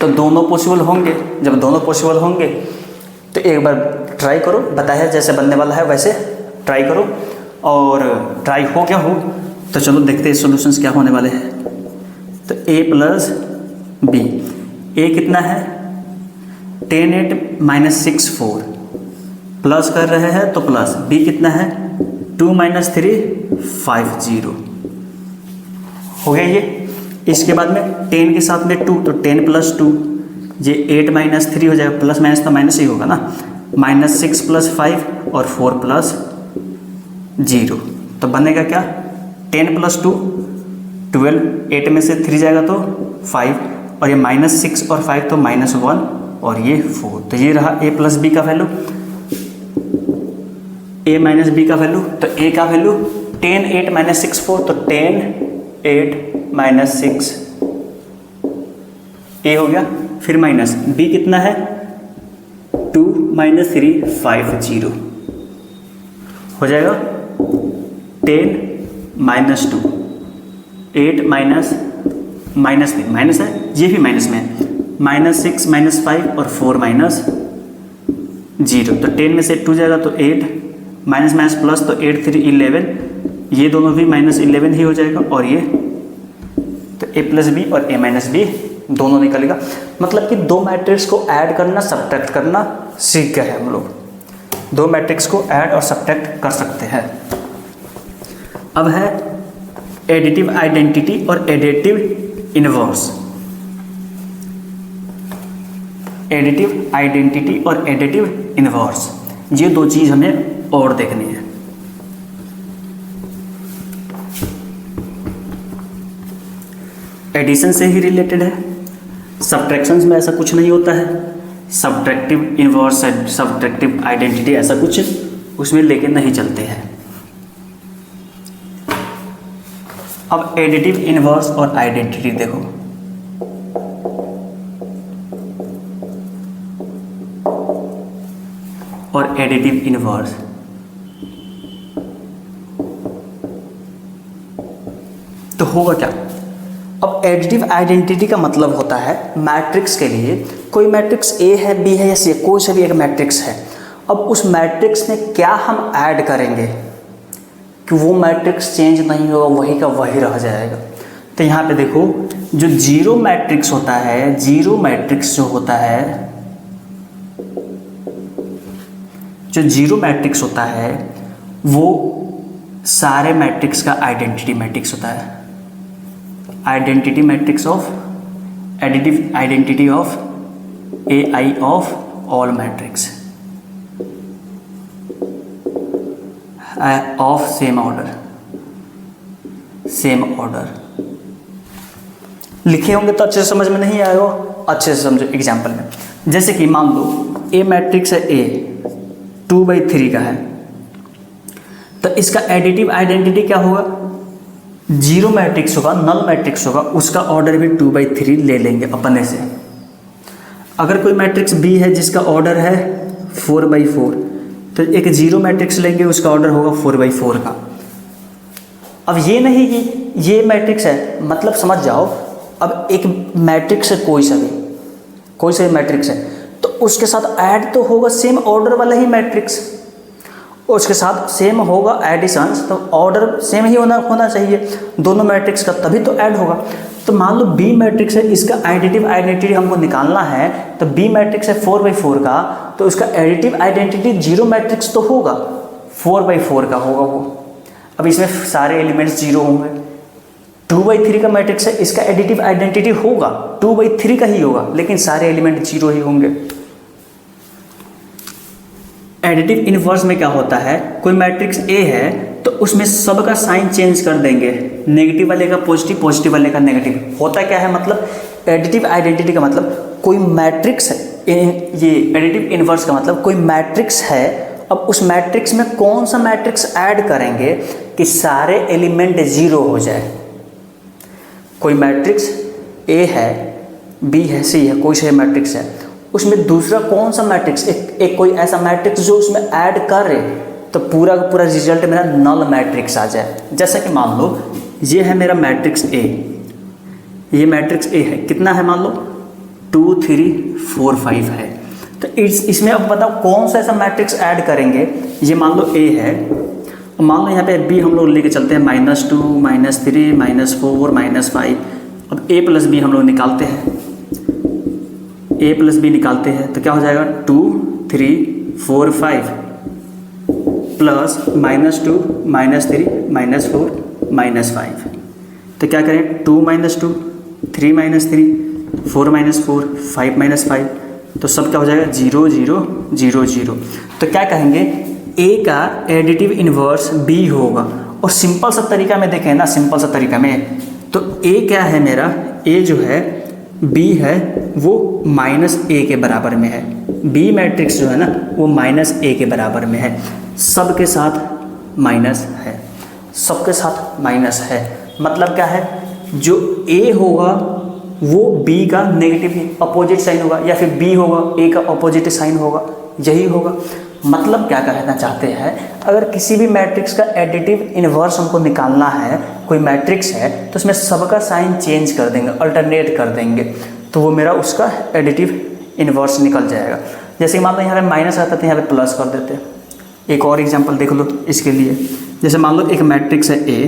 तो दोनों पॉसिबल होंगे। जब दोनों पॉसिबल होंगे तो एक बार ट्राई करो, बताया जैसे बनने वाला है वैसे ट्राई करो, और ट्राई हो क्या हो तो चलो देखते हैं सॉल्यूशंस क्या होने वाले हैं। तो a + b, a कितना है 10 8 - 6 4, प्लस कर रहे हैं तो प्लस, b कितना है 2 - 3 5 0 हो गया ये। इसके बाद में 10 के साथ में 2 तो 10 + 2, ये 8 - 3 हो जाएगा, प्लस माइनस तो माइनस ही होगा ना, -6 + 5 और 4 + 0 तो बनेगा क्या 10 + 2 12, 8 में से 3 जाएगा तो 5, और ये -6 और 5 तो -1 और ये 4। तो ये रहा a + b का वैल्यू, a - b का वैल्यू। तो a का वैल्यू 10 8 - 6 4, तो 10 8 - 6 a हो गया, फिर माइनस b कितना है 2 - 3 5 0 हो जाएगा 10 - 2 8 माइनस में माइनस है, ये भी माइनस में है, -6 -5 और 4 - 0। तो 10 में से 2 जाएगा तो 8, माइनस माइनस प्लस तो 8 3 11, ये दोनों भी -11 ही हो जाएगा, और ये तो a + b और a - b दोनों निकलेगा। मतलब कि दो मैट्रिक्स को ऐड करना सब्ट्रैक्ट करना सीख गए हम लोग, दो मैट्रिक्स को ऐड और सब्ट्रैक्ट कर सकते हैं। अब है एडिटिव आइडेंटिटी और एडिटिव इनवर्स। एडिटिव आइडेंटिटी और एडिटिव इनवर्स, ये दो चीज़ हमें और देखनी है। एडिशन से ही रिलेटेड है, सब्ट्रैक्शंस में ऐसा कुछ नहीं होता है, सब्ट्रैक्टिव इनवर्स सब्ट्रैक्टिव आइडेंटिटी ऐसा कुछ उसमें लेके नहीं चलते हैं। अब एडिटिव इनवर्स और आइडेंटिटी देखो, और एडिटिव इनवर्स, तो होगा क्या? अब एडिटिव आइडेंटिटी का मतलब होता है मैट्रिक्स के लिए, कोई मैट्रिक्स ए है, बी है या सी, कोई सा भी एक मैट्रिक्स है, अब उस मैट्रिक्स में क्या हम ऐड करेंगे कि वो मैट्रिक्स चेंज नहीं होगा, वही का वही रह जाएगा। तो यहाँ पे देखो, जो जीरो मैट्रिक्स होता है, जीरो मैट्रिक्स जो होता है, जो जीरो मैट्रिक्स होता है वो सारे मैट्रिक्स का आइडेंटिटी मैट्रिक्स होता है। Identity matrix of additive identity of A I of all matrix of same order, same order. लिखे होंगे तो अच्छे से समझ में नहीं आएगा, अच्छे से समझो एग्जाम्पल में। जैसे कि मान लो ए मैट्रिक्स है, ए 2/3 का है, तो इसका एडिटिव आइडेंटिटी क्या होगा? जीरो मैट्रिक्स होगा, नल मैट्रिक्स होगा, उसका ऑर्डर भी 2/3 ले लेंगे अपने से। अगर कोई मैट्रिक्स बी है जिसका ऑर्डर है 4/4, तो एक जीरो मैट्रिक्स लेंगे, उसका ऑर्डर होगा 4/4 का। अब ये नहीं कि ये मैट्रिक्स है, मतलब समझ जाओ, अब एक मैट्रिक्स है, कोई सा भी मैट्रिक्स है, तो उसके साथ ऐड तो होगा सेम ऑर्डर वाला ही मैट्रिक्स, उसके साथ सेम होगा एडिशंस, तो ऑर्डर सेम ही होना चाहिए दोनों मैट्रिक्स का, तभी तो ऐड होगा। तो मान लो बी मैट्रिक्स है, इसका एडिटिव आइडेंटिटी हमको निकालना है, तो बी मैट्रिक्स है 4/4 का, तो उसका एडिटिव आइडेंटिटी जीरो मैट्रिक्स तो होगा, 4/4 का होगा वो। अब इसमें सारे एलिमेंट्स जीरो होंगे। 2/3 का मैट्रिक्स है, इसका एडिटिव आइडेंटिटी होगा 2/3 का ही होगा, लेकिन सारे एलिमेंट जीरो ही होंगे। एडिटिव इनवर्स में क्या होता है, कोई मैट्रिक्स ए है तो उसमें सबका साइन चेंज कर देंगे, नेगेटिव वाले का पॉजिटिव, पॉजिटिव वाले का नेगेटिव। होता क्या है, मतलब एडिटिव आइडेंटिटी का मतलब कोई मैट्रिक्स है, ये एडिटिव इनवर्स का मतलब कोई मैट्रिक्स है, अब उस मैट्रिक्स में कौन सा मैट्रिक्स ऐड करेंगे कि सारे एलिमेंट जीरो हो जाए। कोई मैट्रिक्स ए है, बी है, सी है, कोई सा मैट्रिक्स है, उसमें दूसरा कौन सा मैट्रिक्स, एक कोई ऐसा मैट्रिक्स जो उसमें ऐड करे तो पूरा का पूरा रिजल्ट मेरा नल मैट्रिक्स आ जाए। जैसा कि मान लो ये है मेरा मैट्रिक्स ए, ये मैट्रिक्स ए है, कितना है मान लो 2 3 4 5 है, तो इसमें अब बताओ कौन सा ऐसा मैट्रिक्स ऐड करेंगे। ये मान लो ए है, मान लो यहाँ पे बी हम लोग लेके चलते हैं -2 -3 -4 -5। अब ए प्लस बी हम लोग निकालते हैं, ए प्लस बी निकालते हैं तो क्या हो जाएगा 2 3 4 5 प्लस -2 -3 -4 -5। तो क्या करें 2 -2 3 -3 4 -4 5 -5, तो सब क्या हो जाएगा 0 0 0 0। तो क्या कहेंगे ए का एडिटिव इन्वर्स बी होगा। और सिंपल सा तरीका में देखें ना, सिंपल सा तरीका में, तो ए क्या है मेरा, ए जो है बी है वो -a के बराबर में है, बी मैट्रिक्स जो है ना वो -a के बराबर में है, सबके साथ माइनस है, सबके साथ माइनस है। मतलब क्या है, जो a होगा वो b का नेगेटिव अपोजिट साइन होगा, या फिर b होगा a का अपोजिट साइन होगा, यही होगा। मतलब क्या कहना चाहते हैं, अगर किसी भी मैट्रिक्स का एडिटिव इन्वर्स हमको निकालना है, कोई मैट्रिक्स है तो उसमें सबका साइन चेंज कर देंगे, अल्टरनेट कर देंगे, तो वो मेरा उसका एडिटिव इन्वर्स निकल जाएगा। जैसे मान लो यहाँ पे माइनस आता है तो यहाँ पे प्लस कर देते हैं। एक और एग्जांपल देख लो इसके लिए, जैसे मान लो एक मैट्रिक्स है ए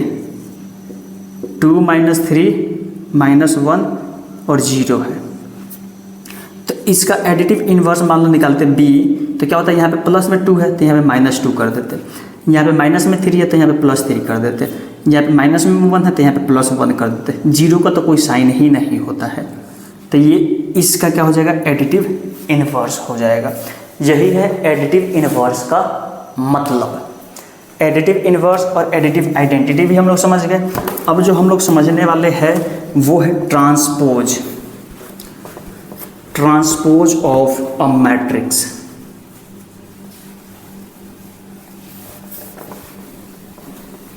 2 -3 -1 और 0 है, तो इसका एडिटिव इन्वर्स मान लो निकालते हैं बी, तो क्या होता है यहाँ पे प्लस में 2 है तो यहाँ पे -2 कर देते हैं, यहाँ पे माइनस में 3 है तो यहाँ पे +3 कर देते हैं, यहाँ पे माइनस में 1 है तो यहाँ पे +1 कर देते हैं। 0 का तो कोई साइन ही नहीं होता है, तो ये इसका क्या हो जाएगा, एडिटिव इन्वर्स हो जाएगा। यही है एडिटिव इन्वर्स का मतलब। एडिटिव इन्वर्स और एडिटिव आइडेंटिटी भी हम लोग समझ गए। अब जो हम लोग समझने वाले हैं वो है transpose, transpose of a matrix.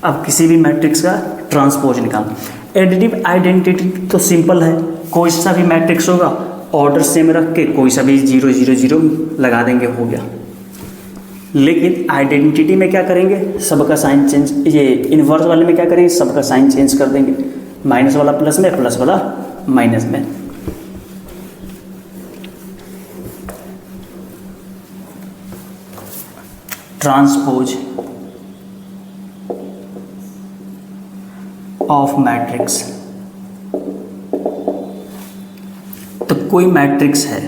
अब किसी भी मैट्रिक्स का ट्रांसपोज निकालना। एडिटिव आइडेंटिटी तो सिंपल है, कोई सा भी मैट्रिक्स होगा ऑर्डर सेम रख के कोई सा भी 0 0 0 लगा देंगे, हो गया। लेकिन आइडेंटिटी में क्या करेंगे, सबका साइन चेंज, ये इन्वर्स वाले में क्या करेंगे, सबका साइन चेंज कर देंगे, माइनस वाला प्लस में, प्लस वाला माइनस में। ट्रांसपोज ऑफ मैट्रिक्स, तो कोई मैट्रिक्स है,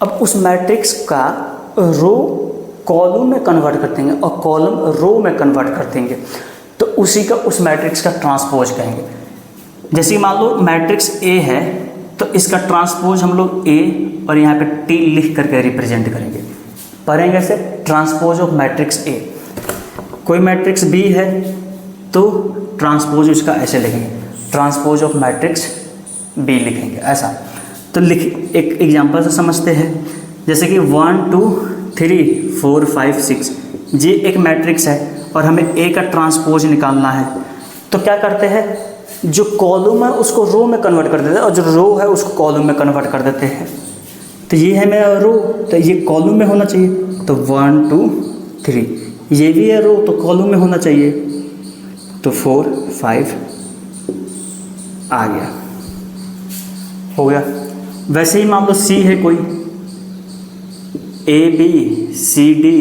अब उस मैट्रिक्स का रो कॉलम में कन्वर्ट कर देंगे और कॉलम रो में कन्वर्ट कर देंगे, तो उसी का उस मैट्रिक्स का ट्रांसपोज कहेंगे। जैसे मान लो मैट्रिक्स ए है तो इसका ट्रांसपोज हम लोग ए और यहाँ पे टी लिख करके रिप्रेजेंट करेंगे, पढ़ेंगे ऐसे ट्रांसपोज ऑफ मैट्रिक्स ए। कोई मैट्रिक्स बी है तो ट्रांसपोज उसका ऐसे लिखेंगे, ट्रांसपोज ऑफ मैट्रिक्स बी लिखेंगे ऐसा। तो लिख एक एग्जांपल से समझते हैं, जैसे कि 1 2 3 4 5 6 ये एक मैट्रिक्स है और हमें ए का ट्रांसपोज निकालना है। तो क्या करते हैं, जो कॉलम है उसको रो में कन्वर्ट कर देते हैं और जो रो है उसको कॉलम में कन्वर्ट कर देते हैं। तो ये है मेरा रो, तो ये कॉलम में होना चाहिए, तो 1 2 3, ये भी है रो तो कॉलम में होना चाहिए, तो 4 5 आ गया, हो गया। वैसे ही मान लो सी है कोई, ए बी सी डी,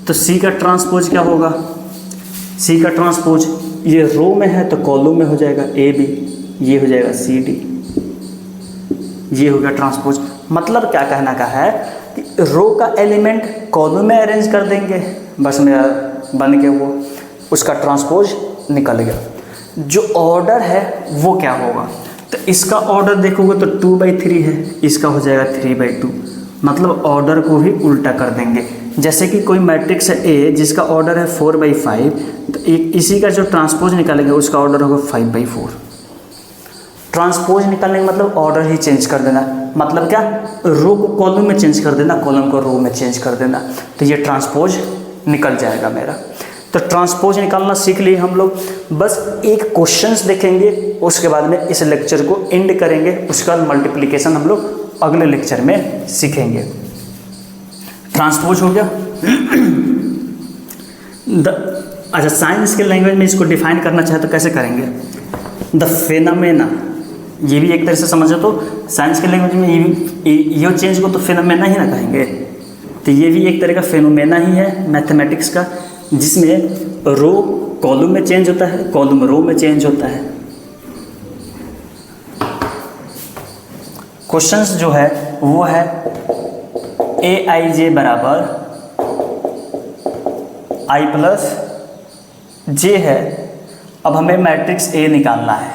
तो सी का ट्रांसपोज क्या होगा, सी का ट्रांसपोज ये रो में है तो कॉलम में हो जाएगा ए बी, ये हो जाएगा सी डी, ये हो गया ट्रांसपोज। मतलब क्या कहना का है कि रो का एलिमेंट कॉलम में अरेंज कर देंगे, बस मेरा बन के वो उसका ट्रांसपोज निकल गया। जो ऑर्डर है वो क्या होगा, तो इसका ऑर्डर देखोगे तो 2/3 है, इसका हो जाएगा 3/2, मतलब ऑर्डर को भी उल्टा कर देंगे। जैसे कि कोई मैट्रिक्स है ए जिसका ऑर्डर है 4/5, तो इसी का जो ट्रांसपोज निकालेंगे उसका ऑर्डर होगा 5/4। ट्रांसपोज निकालने का मतलब ऑर्डर ही चेंज कर देना, मतलब क्या, रो को कॉलम में चेंज कर देना, कॉलम को रो में चेंज कर देना, तो ये ट्रांसपोज निकल जाएगा मेरा। तो ट्रांसपोज निकालना सीख लिए हम लोग। बस एक क्वेश्चंस देखेंगे, उसके बाद में इस लेक्चर को एंड करेंगे, उसके बाद मल्टीप्लिकेशन हम लोग अगले लेक्चर में सीखेंगे। ट्रांसपोज हो गया। अच्छा, साइंस के लैंग्वेज में इसको डिफाइन करना चाहे तो कैसे करेंगे, द फेनोमेना, ये भी एक तरह से समझो तो साइंस के लैंग्वेज में ये चेंज को तो फेनोमेना ही ना कहेंगे, तो ये भी एक तरह का फेनोमेना ही है मैथमेटिक्स का, जिसमें रो कॉलम में चेंज होता है, कॉलम रो में चेंज होता है। क्वेश्चंस जो है वो है aij बराबर i प्लस जे है। अब हमें मैट्रिक्स ए निकालना है,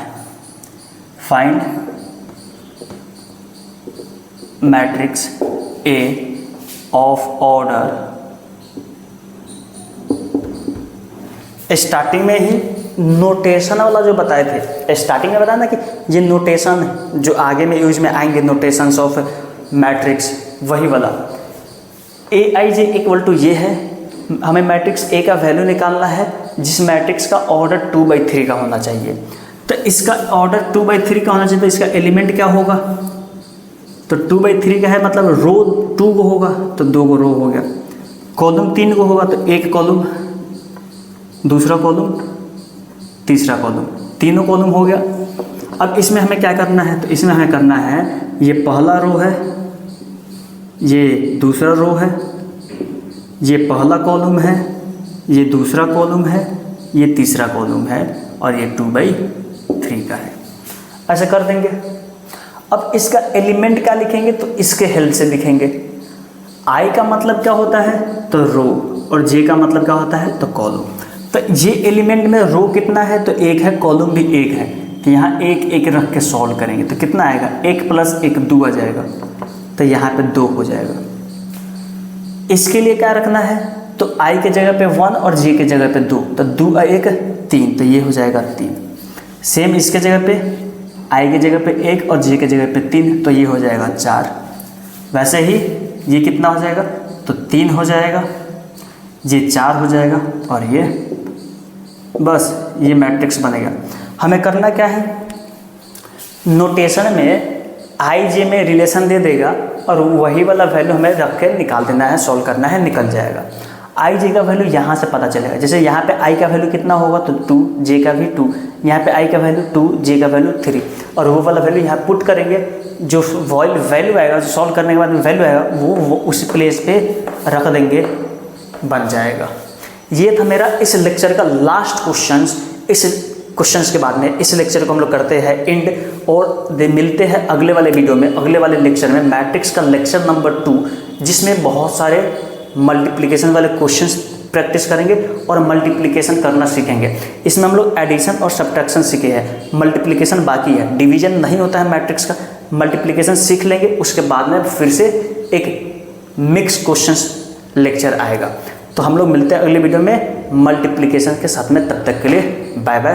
find matrix A of order. Starting में ही नोटेशन वाला जो बताए थे, स्टार्टिंग में बताया ना कि ये नोटेशन जो आगे में यूज में आएंगे, नोटेशंस ऑफ मैट्रिक्स, वही वाला ए आई जे इक्वल टू ये है। हमें मैट्रिक्स ए का वैल्यू निकालना है जिस मैट्रिक्स का ऑर्डर 2/3 का होना चाहिए। तो इसका ऑर्डर 2/3 का होना चाहिए, तो इसका एलिमेंट क्या होगा, तो 2/3 का है मतलब रो 2 को होगा तो 2 को रो हो गया, कॉलम 3 को होगा तो एक कॉलम, दूसरा कॉलम, तीसरा कॉलम, तीनों कॉलम हो गया। अब इसमें हमें क्या करना है, तो इसमें हमें करना है, ये पहला रो है, ये दूसरा रो है, ये पहला कॉलम है, ये दूसरा कॉलम है, ये तीसरा कॉलम है और ये 2/3 का है। ऐसा कर देंगे। अब इसका एलिमेंट क्या लिखेंगे, तो इसके हेल्प से लिखेंगे। आई का मतलब क्या होता है, तो रो, और जे का मतलब क्या होता है, तो कॉलम। तो ये एलिमेंट में रो कितना है, तो 1 है, कॉलम भी 1 है, तो यहाँ 1 1 रख के सॉल्व करेंगे तो कितना आएगा, 1 + 1 2 आ जाएगा, तो यहाँ पे 2 हो जाएगा। इसके लिए क्या रखना है, तो आई के जगह पे 1 और जे के जगह पे 2, तो 2 1 3, तो ये हो जाएगा 3। सेम इसके जगह पे आई के जगह पे 1 और जे के जगह पे 3, तो ये हो जाएगा 4। वैसे ही ये कितना हो जाएगा, तो 3 हो जाएगा। ये 4 हो जाएगा और ये बस ये मैट्रिक्स बनेगा। हमें करना क्या है, नोटेशन में आई जे में रिलेशन दे देगा और वही वाला वैल्यू हमें रख के निकाल देना है, सॉल्व करना है, निकल जाएगा। आई जे का वैल्यू यहाँ से पता चलेगा, जैसे यहाँ पे आई का वैल्यू कितना होगा तो 2, जे का भी 2, यहाँ पे आई का वैल्यू 2, जे का वैल्यू 3 और वो वाला वैल्यू यहाँ पुट करेंगे, जो वैल्यू आएगा, जो सॉल्व करने के बाद वैल्यू आएगा वो उस प्लेस पे रख देंगे, बन जाएगा। ये था मेरा इस लेक्चर का लास्ट क्वेश्चन। इस क्वेश्चंस के बाद में इस लेक्चर को हम लोग करते हैं एंड और मिलते हैं अगले वाले वीडियो में, अगले वाले लेक्चर में, मैट्रिक्स का लेक्चर नंबर 2, जिसमें बहुत सारे मल्टीप्लिकेशन वाले क्वेश्चंस प्रैक्टिस करेंगे और मल्टीप्लिकेशन करना सीखेंगे। इसमें हम लोग एडिशन और सब्ट्रैक्शन सीखे हैं, मल्टीप्लिकेशन बाकी है, डिवीजन नहीं होता है मैट्रिक्स का, मल्टीप्लिकेशन सीख लेंगे, उसके बाद में फिर से एक मिक्स क्वेश्चंस लेक्चर आएगा। तो हम लोग मिलते हैं अगले वीडियो में मल्टीप्लिकेशन के साथ में, तब तक के लिए बाय बाय।